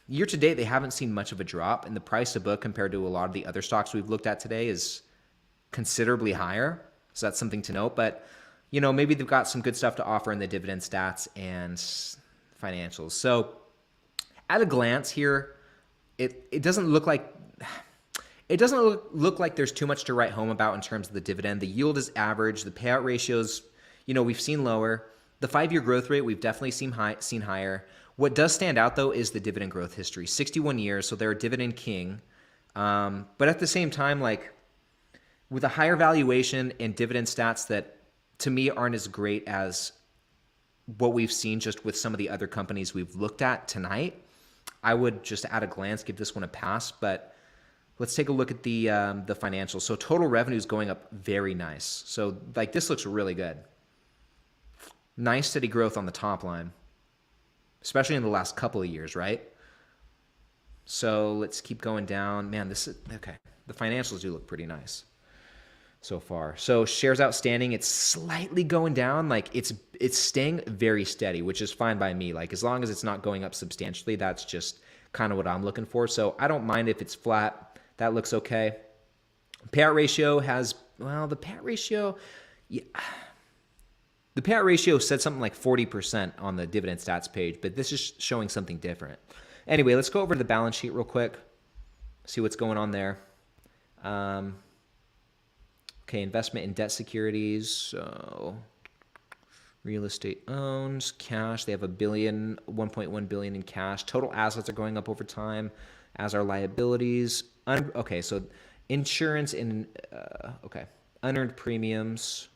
Year to date, they haven't seen much of a drop, and the price to book compared to a lot of the other stocks we've looked at today is considerably higher. So that's something to note. But, maybe they've got some good stuff to offer in the dividend stats and financials. So at a glance here, it doesn't look like there's too much to write home about in terms of the dividend. The yield is average. The payout ratios, we've seen lower. The 5-year growth rate, we've definitely seen higher. What does stand out, though, is the dividend growth history. 61 years, so they're a dividend king. But at the same time, with a higher valuation and dividend stats that, to me, aren't as great as what we've seen just with some of the other companies we've looked at tonight, I would just at a glance give this one a pass. But let's take a look at the financials. So total revenue is going up very nice. So, this looks really good. Nice steady growth on the top line, especially in the last couple of years, right? So let's keep going down. Man, okay. The financials do look pretty nice so far. So shares outstanding, it's slightly going down. It's staying very steady, which is fine by me. As long as it's not going up substantially, that's just kind of what I'm looking for. So I don't mind if it's flat. That looks okay. Payout ratio the payout ratio said something like 40% on the dividend stats page, but this is showing something different. Anyway, let's go over to the balance sheet real quick, see what's going on there. Okay, investment in debt securities. So real estate owns, cash. They have $1.1 billion in cash. Total assets are going up over time, as are liabilities. Okay, so insurance and unearned premiums.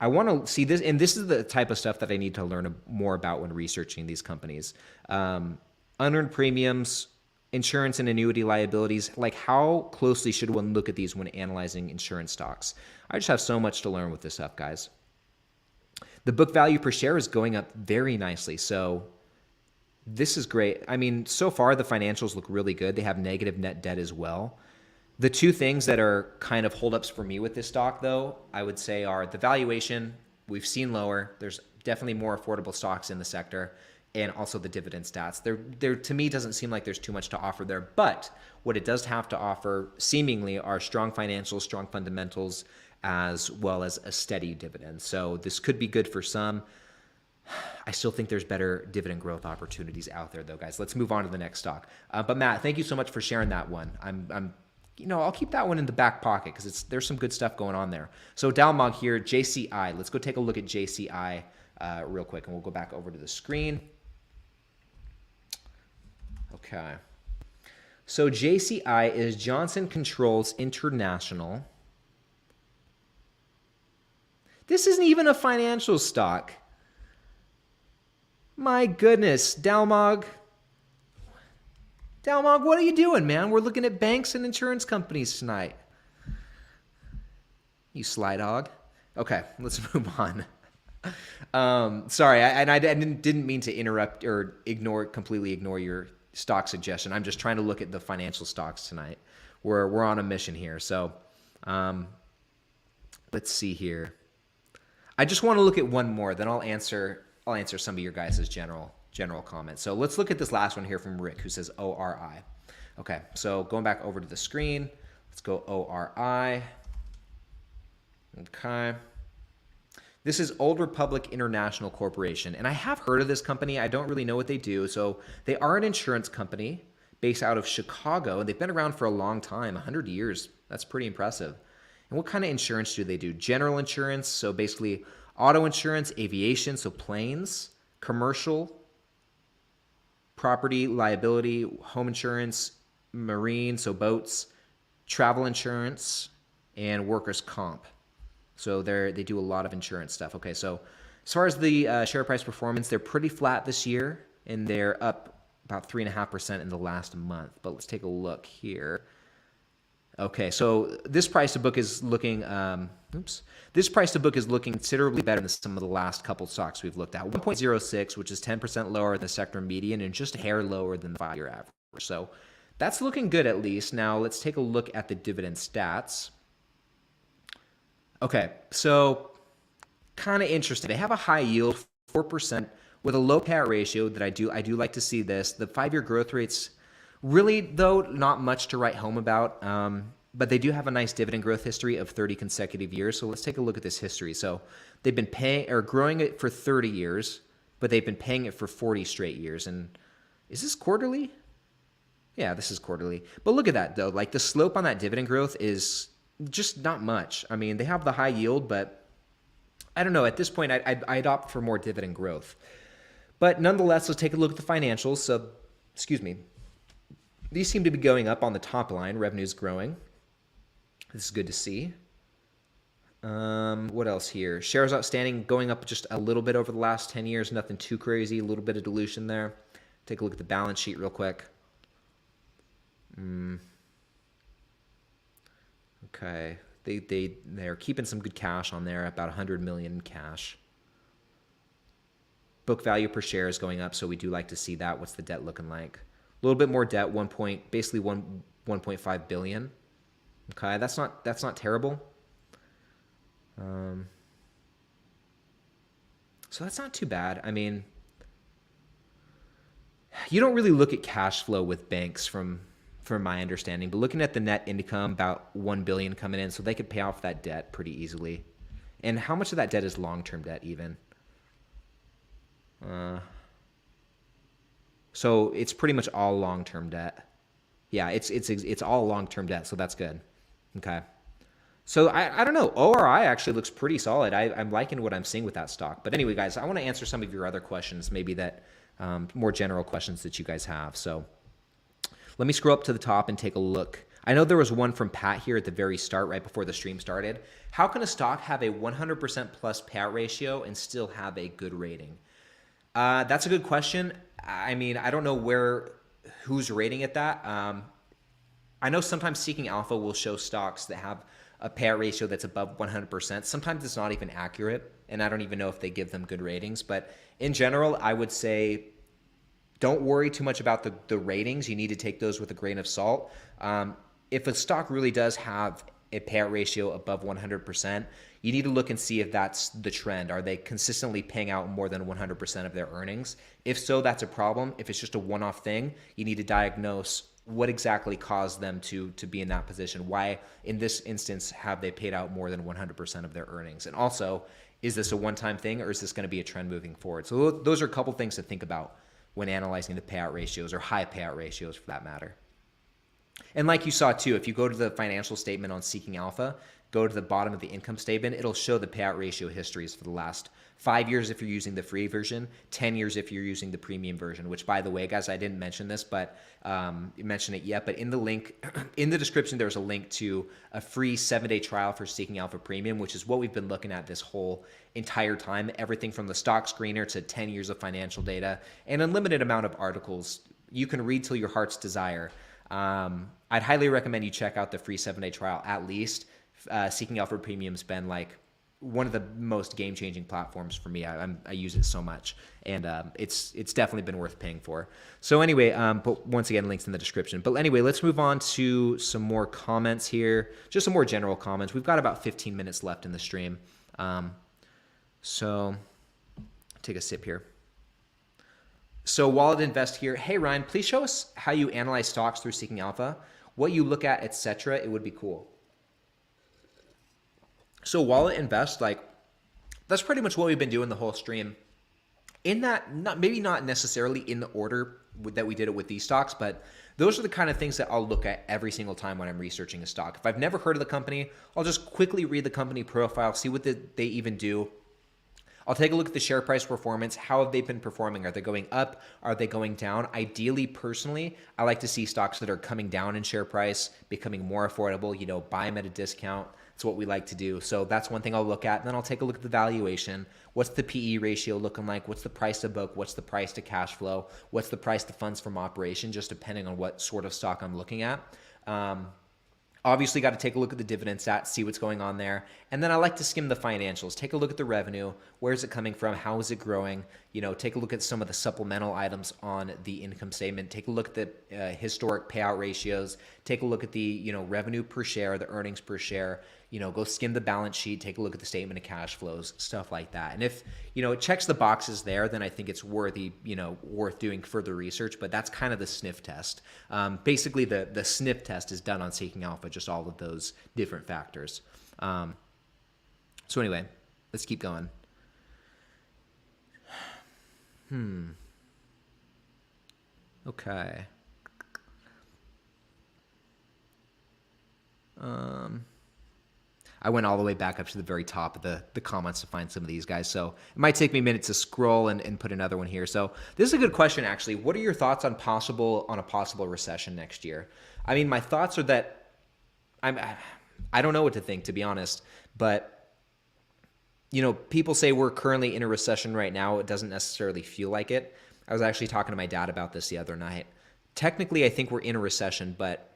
I want to see this, and this is the type of stuff that I need to learn more about when researching these companies. Unearned premiums, insurance and annuity liabilities. How closely should one look at these when analyzing insurance stocks? I just have so much to learn with this stuff, guys. The book value per share is going up very nicely. So this is great. I mean, so far the financials look really good. They have negative net debt as well. The two things that are kind of holdups for me with this stock, though, I would say are the valuation. We've seen lower. There's definitely more affordable stocks in the sector, and also the dividend stats. There to me doesn't seem like there's too much to offer there. But what it does have to offer, seemingly, are strong financials, strong fundamentals, as well as a steady dividend. So this could be good for some. I still think there's better dividend growth opportunities out there, though, guys. Let's move on to the next stock. But Matt, thank you so much for sharing that one. I'll keep that one in the back pocket because there's some good stuff going on there. So Dalmog here, JCI. Let's go take a look at JCI real quick, and we'll go back over to the screen. Okay. So JCI is Johnson Controls International. This isn't even a financial stock. My goodness, Dalmog. Dalmog, what are you doing, man? We're looking at banks and insurance companies tonight. You sly dog. Okay, let's move on. Sorry, I didn't mean to interrupt or completely ignore your stock suggestion. I'm just trying to look at the financial stocks tonight. We're on a mission here. So let's see here. I just want to look at one more, then I'll answer some of your guys' general comments. So let's look at this last one here from Rick, who says ORI. Okay, so going back over to the screen, let's go ORI. Okay. This is Old Republic International Corporation, and I have heard of this company. I don't really know what they do. So they are an insurance company based out of Chicago, and they've been around for a long time, 100 years. That's pretty impressive. And what kind of insurance do they do? General insurance, so basically auto insurance, aviation, so planes, commercial, property, liability, home insurance, marine, so boats, travel insurance, and workers' comp. So they do a lot of insurance stuff. Okay, so as far as the share price performance, they're pretty flat this year, and they're up about 3.5% in the last month. But let's take a look here. Okay, so this price to book is looking. This price to book is looking considerably better than some of the last couple stocks we've looked at. 1.06, which is 10% lower than the sector median, and just a hair lower than the 5-year average. So that's looking good at least. Now let's take a look at the dividend stats. Okay, so kind of interesting. They have a high yield, 4%, with a low payout ratio that I do like to see this. The 5-year growth rates, really, though, not much to write home about. But they do have a nice dividend growth history of 30 consecutive years. So let's take a look at this history. So they've been growing it for 30 years, but they've been paying it for 40 straight years. And is this quarterly? Yeah, this is quarterly. But look at that, though. Like, the slope on that dividend growth is just not much. I mean, they have the high yield, but I don't know. At this point, I'd opt for more dividend growth. But nonetheless, let's take a look at the financials. So, excuse me. These seem to be going up on the top line. Revenue's growing. This is good to see. What else here? Shares outstanding going up just a little bit over the last 10 years. Nothing too crazy. A little bit of dilution there. Take a look at the balance sheet real quick. Okay. They're keeping some good cash on there, about $100 million in cash. Book value per share is going up, so we do like to see that. What's the debt looking like? A little bit more debt, basically 1.5 billion. Okay, that's not terrible. So that's not too bad. I mean, you don't really look at cash flow with banks from my understanding, but looking at the net income, about 1 billion coming in, so they could pay off that debt pretty easily. And how much of that debt is long-term debt even? So it's pretty much all long-term debt. Yeah, it's all long-term debt, so that's good. Okay. So I don't know. ORI actually looks pretty solid. I'm liking what I'm seeing with that stock. But anyway, guys, I want to answer some of your other questions, maybe that more general questions that you guys have. So let me scroll up to the top and take a look. I know there was one from Pat here at the very start, right before the stream started. How can a stock have a 100% plus payout ratio and still have a good rating? That's a good question. I mean, I don't know who's rating at that. I know sometimes Seeking Alpha will show stocks that have a payout ratio that's above 100%. Sometimes it's not even accurate, and I don't even know if they give them good ratings. But in general, I would say don't worry too much about the ratings. You need to take those with a grain of salt. If a stock really does have a payout ratio above 100%, you need to look and see if that's the trend. Are they consistently paying out more than 100% of their earnings? If so, that's a problem. If it's just a one-off thing, you need to diagnose what exactly caused them to be in that position. Why, in this instance, have they paid out more than 100% of their earnings? And also, is this a one-time thing, or is this going to be a trend moving forward? So those are a couple things to think about when analyzing the payout ratios, or high payout ratios for that matter. And like you saw too, if you go to the financial statement on Seeking Alpha, go to the bottom of the income statement, it'll show the payout ratio histories for the last 5 years if you're using the free version, 10 years if you're using the premium version, which, by the way, guys, I didn't mention this, but mention it yet, but in the link, in the description, there's a link to a free 7-day trial for Seeking Alpha Premium, which is what we've been looking at this whole entire time, everything from the stock screener to 10 years of financial data, and unlimited amount of articles. You can read till your heart's desire. I'd highly recommend you check out the free 7-day trial at least. Seeking Alpha Premium's been like one of the most game-changing platforms for me. I use it so much, and it's definitely been worth paying for. So anyway, but once again, links in the description. But anyway, let's move on to some more comments here, just some more general comments. We've got about 15 minutes left in the stream, so take a sip here. So Wallet Invest here. Hey Ryan, please show us how you analyze stocks through Seeking Alpha, what you look at, etc. It would be cool. So Wallet Invest, like, that's pretty much what we've been doing the whole stream. In that, maybe not necessarily in the order that we did it with these stocks, but those are the kind of things that I'll look at every single time when I'm researching a stock. If I've never heard of the company, I'll just quickly read the company profile, see what they even do. I'll take a look at the share price performance. How have they been performing? Are they going up? Are they going down? Ideally, personally, I like to see stocks that are coming down in share price, becoming more affordable, buy them at a discount. That's what we like to do. So that's one thing I'll look at. And then I'll take a look at the valuation. What's the PE ratio looking like? What's the price to book? What's the price to cash flow? What's the price to funds from operation? Just depending on what sort of stock I'm looking at. Obviously, got to take a look at the dividend stats, see what's going on there. And then I like to skim the financials, take a look at the revenue. Where is it coming from? How is it growing? Take a look at some of the supplemental items on the income statement. Take a look at the historic payout ratios. Take a look at the revenue per share, the earnings per share. Go skim the balance sheet, take a look at the statement of cash flows, stuff like that. And if, it checks the boxes there, then I think it's worthy, worth doing further research, but that's kind of the sniff test. Basically the sniff test is done on Seeking Alpha, just all of those different factors. So anyway, let's keep going. Okay. I went all the way back up to the very top of the comments to find some of these guys. So it might take me a minute to scroll and put another one here. So this is a good question, actually. What are your thoughts on a possible recession next year? I mean, my thoughts are that I don't know what to think, to be honest. But, people say we're currently in a recession right now. It doesn't necessarily feel like it. I was actually talking to my dad about this the other night. Technically, I think we're in a recession, but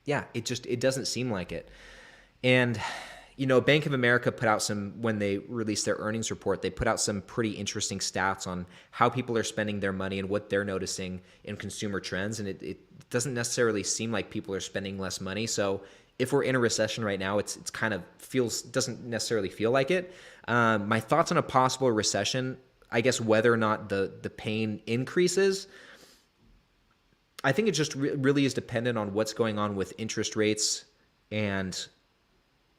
yeah, it doesn't seem like it. And, Bank of America put out when they released their earnings report, they put out some pretty interesting stats on how people are spending their money and what they're noticing in consumer trends. And it doesn't necessarily seem like people are spending less money. So if we're in a recession right now, it's kind of doesn't necessarily feel like it. My thoughts on a possible recession, I guess whether or not the pain increases, I think it just really is dependent on what's going on with interest rates and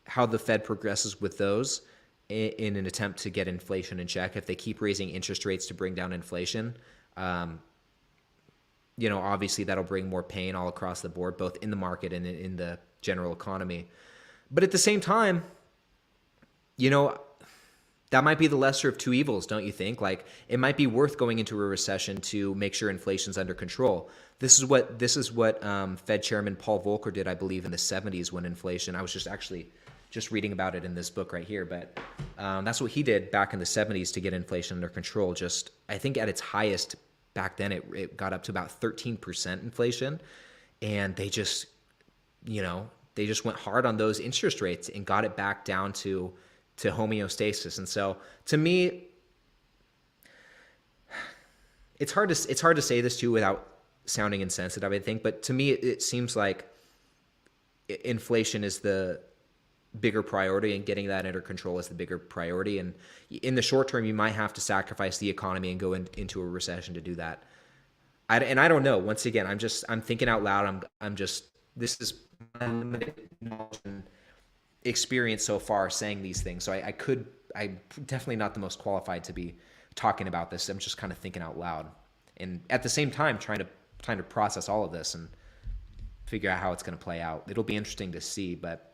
how the Fed progresses with those in an attempt to get inflation in check. If they keep raising interest rates to bring down inflation, obviously that'll bring more pain all across the board, both in the market and in the general economy. But at the same time, that might be the lesser of two evils, don't you think? Like, it might be worth going into a recession to make sure inflation's under control. This is what Fed Chairman Paul Volcker did, I believe, in the 70s when inflation. I was just reading about it in this book right here, but that's what he did back in the 70s to get inflation under control. I think at its highest back then, it got up to about 13% inflation, and they just, they just went hard on those interest rates and got it back down to homeostasis. And so to me, it's hard to say this too without sounding insensitive, I think, but to me it seems like inflation is the bigger priority, and getting that under control is the bigger priority. And in the short term, you might have to sacrifice the economy and go into a recession to do that. I don't know. Once again, I'm thinking out loud. This is my limited knowledge and experience so far saying these things. So I'm definitely not the most qualified to be talking about this. I'm just kind of thinking out loud, and at the same time trying to process all of this and figure out how it's going to play out. It'll be interesting to see, but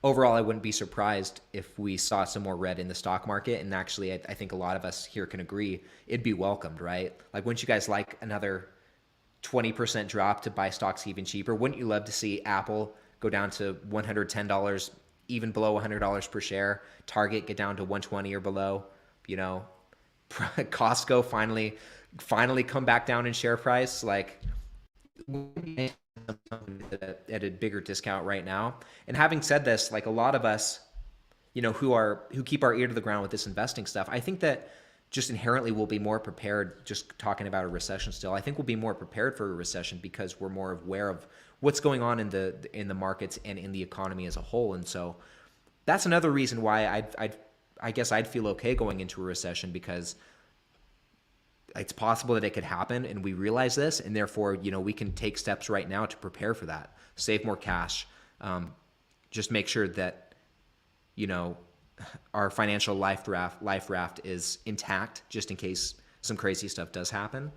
overall, I wouldn't be surprised if we saw some more red in the stock market. And actually, I think a lot of us here can agree it'd be welcomed, right? Like, wouldn't you guys like another 20% drop to buy stocks even cheaper? Wouldn't you love to see Apple go down to $110, even below $100 per share? Target get down to 120 or below? You know, Costco finally come back down in share price. Like, at a bigger discount right now. And having said this, like, a lot of us, you know, who keep our ear to the ground with this investing stuff, I think that just inherently we'll be more prepared. Just talking about a recession still, I think we'll be more prepared for a recession because we're more aware of what's going on in the markets and in the economy as a whole. And so that's another reason why I guess I'd feel okay going into a recession, because it's possible that it could happen, and we realize this, and therefore, you know, we can take steps right now to prepare for that. Save more cash. Just make sure that, you know, our financial life raft is intact, just in case some crazy stuff does happen.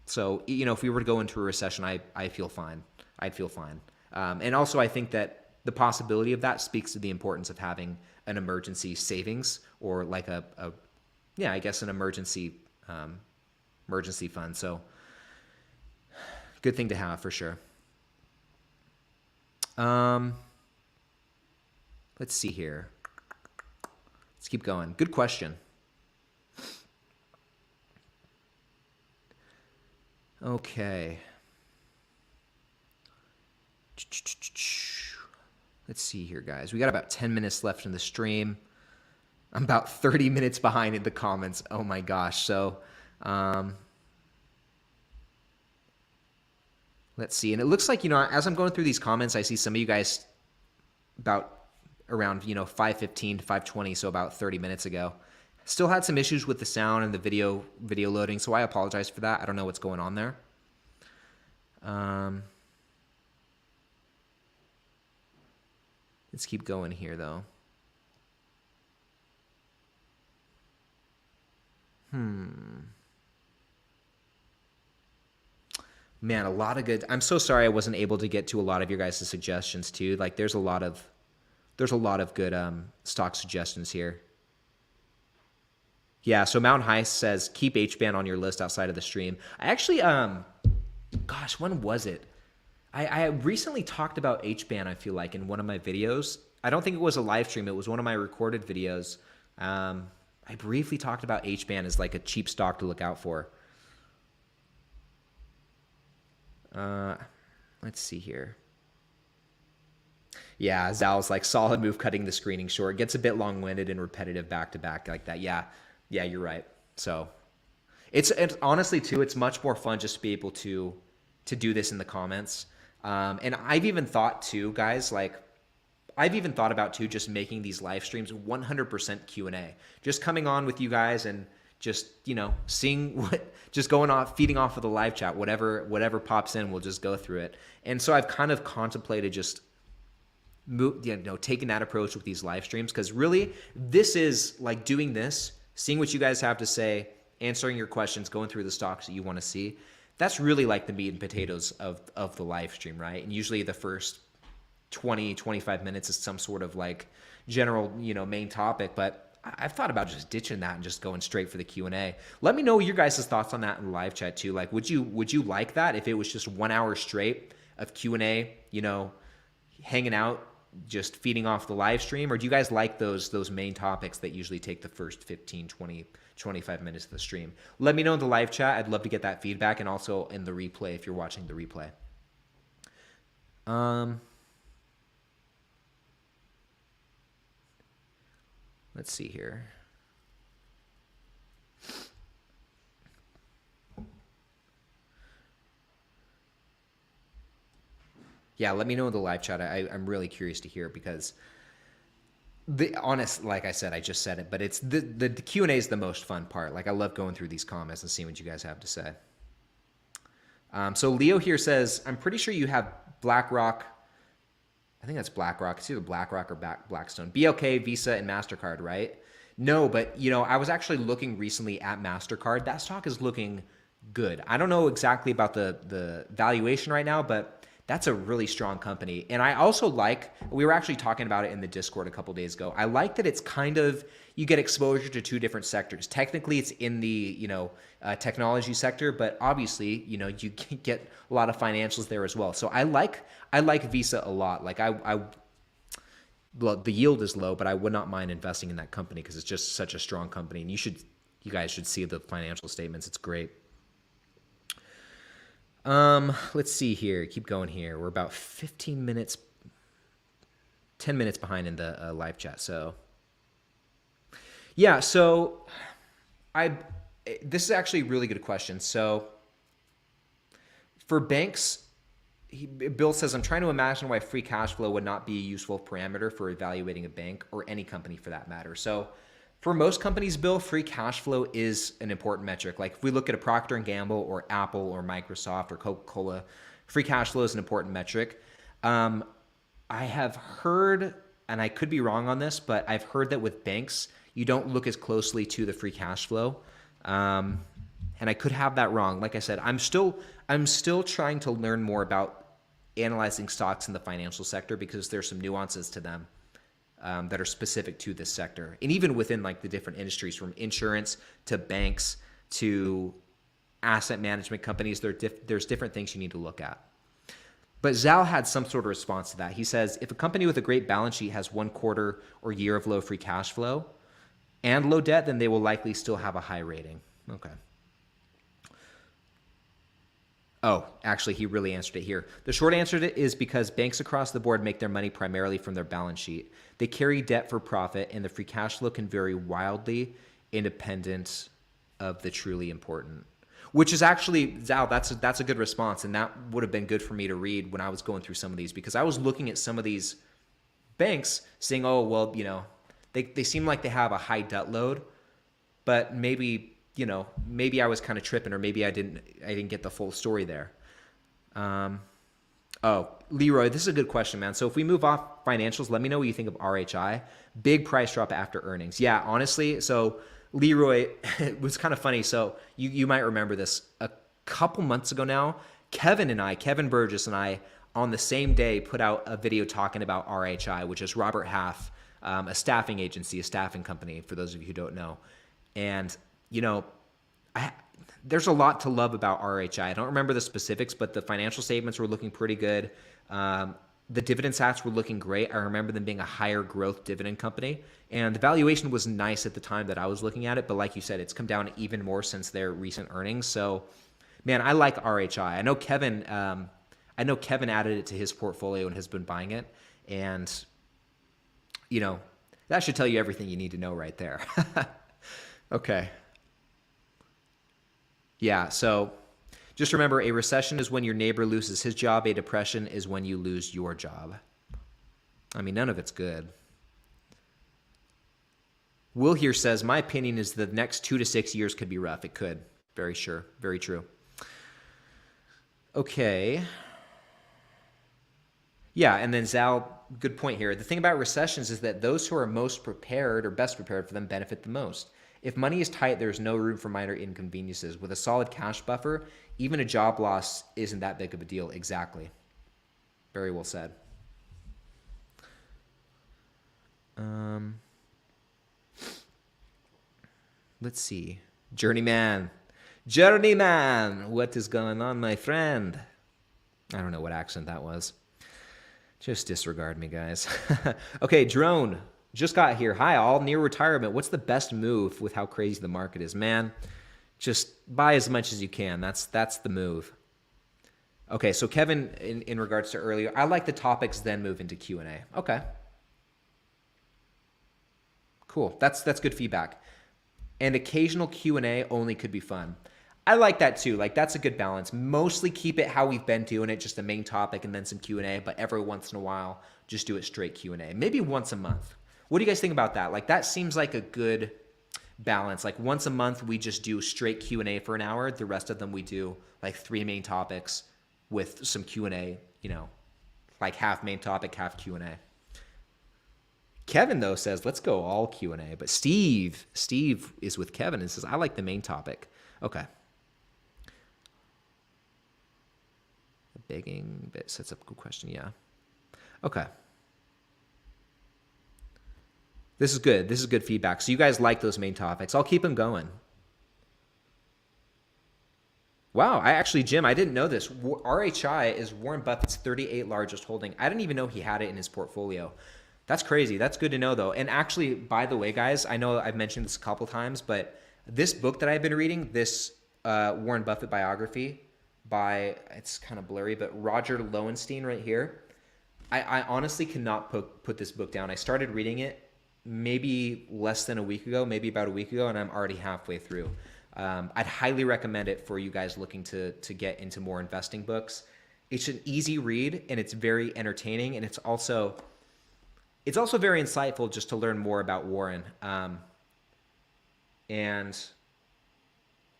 So, you know, if we were to go into a recession, I feel fine. I'd feel fine. And also, I think that the possibility of that speaks to the importance of having an emergency savings, or like I guess an emergency fund. So good thing to have for sure. Let's see here. Let's keep going. Good question. Okay. Let's see here, guys. We got about 10 minutes left in the stream. I'm about 30 minutes behind in the comments. Oh my gosh. So let's see. And it looks like, you know, as I'm going through these comments, I see some of you guys about around, you know, 5:15 to 5:20, so about 30 minutes ago. Still had some issues with the sound and the video loading, so I apologize for that. I don't know what's going on there. Let's keep going here, though. Man, a lot of good. I'm so sorry I wasn't able to get to a lot of your guys' suggestions too. Like, there's a lot of good stock suggestions here. Yeah, so Mount High says keep HBAN on your list outside of the stream. I actually gosh, when was it? I recently talked about HBAN, I feel like, in one of my videos. I don't think it was a live stream, it was one of my recorded videos. I briefly talked about HBAN as like a cheap stock to look out for. Let's see here. Yeah, Zal's like, solid move cutting the screening short. Gets a bit long-winded and repetitive back-to-back like that. Yeah, you're right. So it's honestly, too, it's much more fun just to be able to do this in the comments. And I've even thought, too, guys, like, I've even thought about, too, just making these live streams 100% Q&A. Just coming on with you guys and just, you know, seeing what, just going off, feeding off of the live chat, whatever pops in, we'll just go through it. And so I've kind of contemplated just, taking that approach with these live streams, because really this is like doing this, seeing what you guys have to say, answering your questions, going through the stocks that you want to see. That's really like the meat and potatoes of the live stream, right? And usually the first 20, 25 minutes is some sort of like general, you know, main topic, but I've thought about just ditching that and just going straight for the Q&A. Let me know your guys' thoughts on that in the live chat too. Like, would you like that if it was just 1 hour straight of Q&A, you know, hanging out, just feeding off the live stream? Or do you guys like those main topics that usually take the first 15, 20, 25 minutes of the stream? Let me know in the live chat. I'd love to get that feedback, and also in the replay if you're watching the replay. Um, let's see here. Yeah, let me know in the live chat. I'm really curious to hear because the honest, like I said, I just said it, but it's the Q&A is the most fun part. Like I love going through these comments and seeing what you guys have to say. So Leo here says, I'm pretty sure you have BlackRock. I think that's BlackRock. It's either BlackRock or Blackstone. BLK, Visa, and MasterCard, right? No, but you know, I was actually looking recently at MasterCard. That stock is looking good. I don't know exactly about the valuation right now, but that's a really strong company. And I also like, we were actually talking about it in the Discord a couple days ago. I like that it's kind of, you get exposure to two different sectors. Technically, it's in the, technology sector, but obviously, you can get a lot of financials there as well. So I like Visa a lot. Like well, the yield is low, but I would not mind investing in that company because it's just such a strong company. And you guys should see the financial statements. It's great. Let's see here. Keep going here. We're about 10 minutes behind in the live chat. So yeah, so this is actually a really good question. So for banks, Bill says, I'm trying to imagine why free cash flow would not be a useful parameter for evaluating a bank or any company for that matter. So for most companies, Bill, free cash flow is an important metric. Like if we look at a Procter & Gamble or Apple or Microsoft or Coca-Cola, free cash flow is an important metric. I have heard, and I could be wrong on this, but I've heard that with banks, you don't look as closely to the free cash flow. And I could have that wrong. Like I said, I'm still trying to learn more about analyzing stocks in the financial sector because there's some nuances to them. That are specific to this sector. And even within like the different industries from insurance to banks to asset management companies, there's different things you need to look at. But Zal had some sort of response to that. He says, if a company with a great balance sheet has 1 quarter or year of low free cash flow and low debt, then they will likely still have a high rating. Okay. Oh, actually, he really answered it here. The short answer to it is because banks across the board make their money primarily from their balance sheet. They carry debt for profit, and the free cash flow can vary wildly independent of the truly important. Which is actually, Zal, that's a good response, and that would have been good for me to read when I was going through some of these, because I was looking at some of these banks saying, oh, well, they seem like they have a high debt load, but maybe I was kind of tripping, or maybe I didn't get the full story there. Oh, Leroy, this is a good question, man. So if we move off financials, let me know what you think of RHI. Big price drop after earnings. Yeah, honestly, so Leroy, it was kind of funny. So you might remember this. A couple months ago now, Kevin Burgess and I, on the same day, put out a video talking about RHI, which is Robert Half, a staffing agency, a staffing company, for those of you who don't know. And there's a lot to love about RHI. I don't remember the specifics, but the financial statements were looking pretty good. The dividend stats were looking great. I remember them being a higher growth dividend company. And the valuation was nice at the time that I was looking at it. But like you said, it's come down even more since their recent earnings. So, man, I like RHI. I know Kevin added it to his portfolio and has been buying it. And, that should tell you everything you need to know right there. Okay. Yeah, so just remember, a recession is when your neighbor loses his job. A depression is when you lose your job. I mean, none of it's good. Will here says, my opinion is the next 2 to 6 years could be rough. It could. Very sure. Very true. Okay. Yeah, and then Zal, good point here. The thing about recessions is that those who are most prepared or best prepared for them benefit the most. If money is tight, there's no room for minor inconveniences. With a solid cash buffer, even a job loss isn't that big of a deal. Exactly. Very well said. Let's see. Journeyman, what is going on, my friend? I don't know what accent that was. Just disregard me, guys. Okay, Drone. Just got here. Hi, all. Near retirement. What's the best move with how crazy the market is? Man, just buy as much as you can. That's the move. Okay, so Kevin, in regards to earlier, I like the topics, then move into Q&A. Okay, cool. That's good feedback. And occasional Q&A only could be fun. I like that too. Like that's a good balance. Mostly keep it how we've been doing it, just the main topic and then some Q&A, but every once in a while, just do it straight Q&A. Maybe once a month. What do you guys think about that? Like that seems like a good balance. Like once a month, we just do straight Q&A for an hour. The rest of them we do like 3 main topics with some Q&A, you know, like half main topic, half Q&A. Kevin though says, let's go all Q&A. But Steve is with Kevin and says, I like the main topic. Okay. A begging bit sets up a good question. Yeah. Okay. This is good. This is good feedback. So you guys like those main topics. I'll keep them going. Wow, Jim, I didn't know this. RHI is Warren Buffett's 38th largest holding. I didn't even know he had it in his portfolio. That's crazy. That's good to know, though. And actually, by the way, guys, I know I've mentioned this a couple times, but this book that I've been reading, this Warren Buffett biography by, it's kind of blurry, but Roger Lowenstein right here, I honestly cannot put this book down. I started reading it maybe less than a week ago, maybe about a week ago, and I'm already halfway through. I'd highly recommend it for you guys looking to get into more investing books. It's an easy read and it's very entertaining, and it's also very insightful just to learn more about Warren. And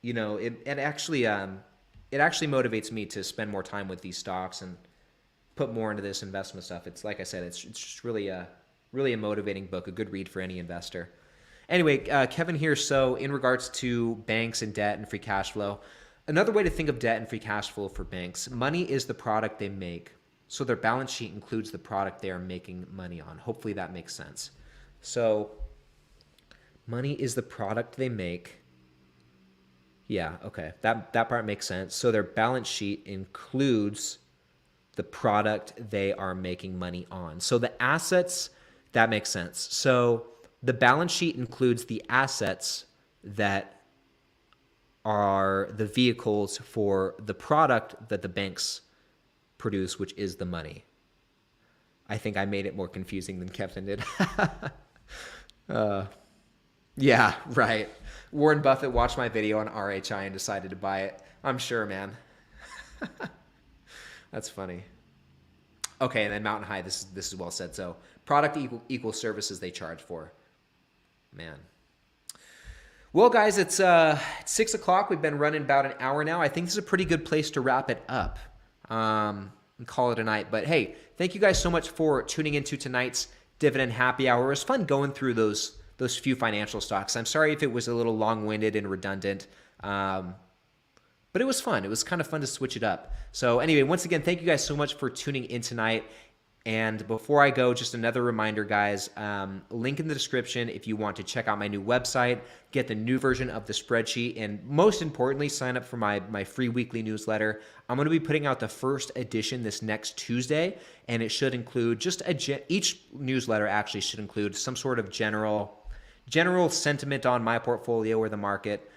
you know, it actually motivates me to spend more time with these stocks and put more into this investment stuff. It's like I said, it's just really a motivating book, a good read for any investor. Anyway, Kevin here, so in regards to banks and debt and free cash flow, another way to think of debt and free cash flow for banks, money is the product they make. So their balance sheet includes the product they are making money on. Hopefully that makes sense. So money is the product they make. Yeah, okay, that part makes sense. So their balance sheet includes the product they are making money on. So the assets, that makes sense. So the balance sheet includes the assets that are the vehicles for the product that the banks produce, which is the money. I think I made it more confusing than Kevin did. Yeah, right. Warren Buffett watched my video on RHI and decided to buy it. I'm sure, man. That's funny. Okay, and then Mountain High, this is well said. So product equal services they charge for. Man. Well, guys, it's 6 o'clock. We've been running about an hour now. I think this is a pretty good place to wrap it up and call it a night. But hey, thank you guys so much for tuning into tonight's Dividend Happy Hour. It was fun going through those few financial stocks. I'm sorry if it was a little long-winded and redundant, but it was fun. It was kind of fun to switch it up. So anyway, once again, thank you guys so much for tuning in tonight. And before I go, just another reminder, guys, link in the description if you want to check out my new website, get the new version of the spreadsheet, and most importantly, sign up for my free weekly newsletter. I'm going to be putting out the first edition this next Tuesday, and it should include each newsletter actually should include some sort of general sentiment on my portfolio or the market,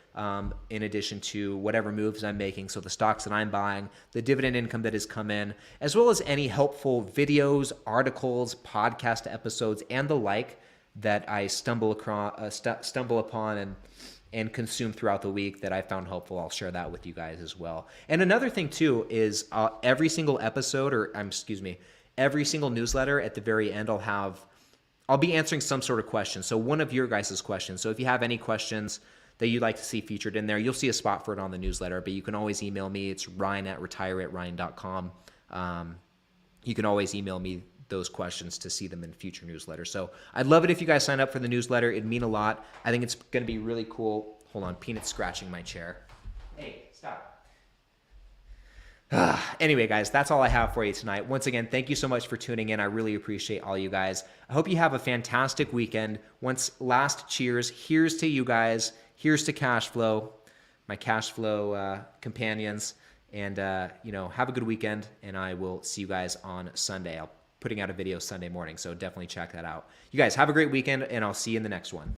in addition to whatever moves I'm making, so the stocks that I'm buying, the dividend income that has come in, as well as any helpful videos, articles, podcast episodes, and the like that I stumble upon and consume throughout the week that I found helpful. I'll share that with you guys as well. And another thing too is every single episode, every single newsletter at the very end, I'll be answering some sort of question. So one of your guys' questions. So if you have any questions that you'd like to see featured in there, you'll see a spot for it on the newsletter, but you can always email me. It's ryan@retire@ryan.com. You can always email me those questions to see them in future newsletters. So I'd love it if you guys sign up for the newsletter. It'd mean a lot. I think it's going to be really cool. Hold on, Peanut's scratching my chair. Hey, stop. Anyway, guys, that's all I have for you tonight. Once again, thank you so much for tuning in. I really appreciate all you guys. I hope you have a fantastic weekend. Last cheers. Here's to you guys. Here's to cash flow, my cash flow companions. And, have a good weekend. And I will see you guys on Sunday. I'll putting out a video Sunday morning, so definitely check that out. You guys have a great weekend, and I'll see you in the next one.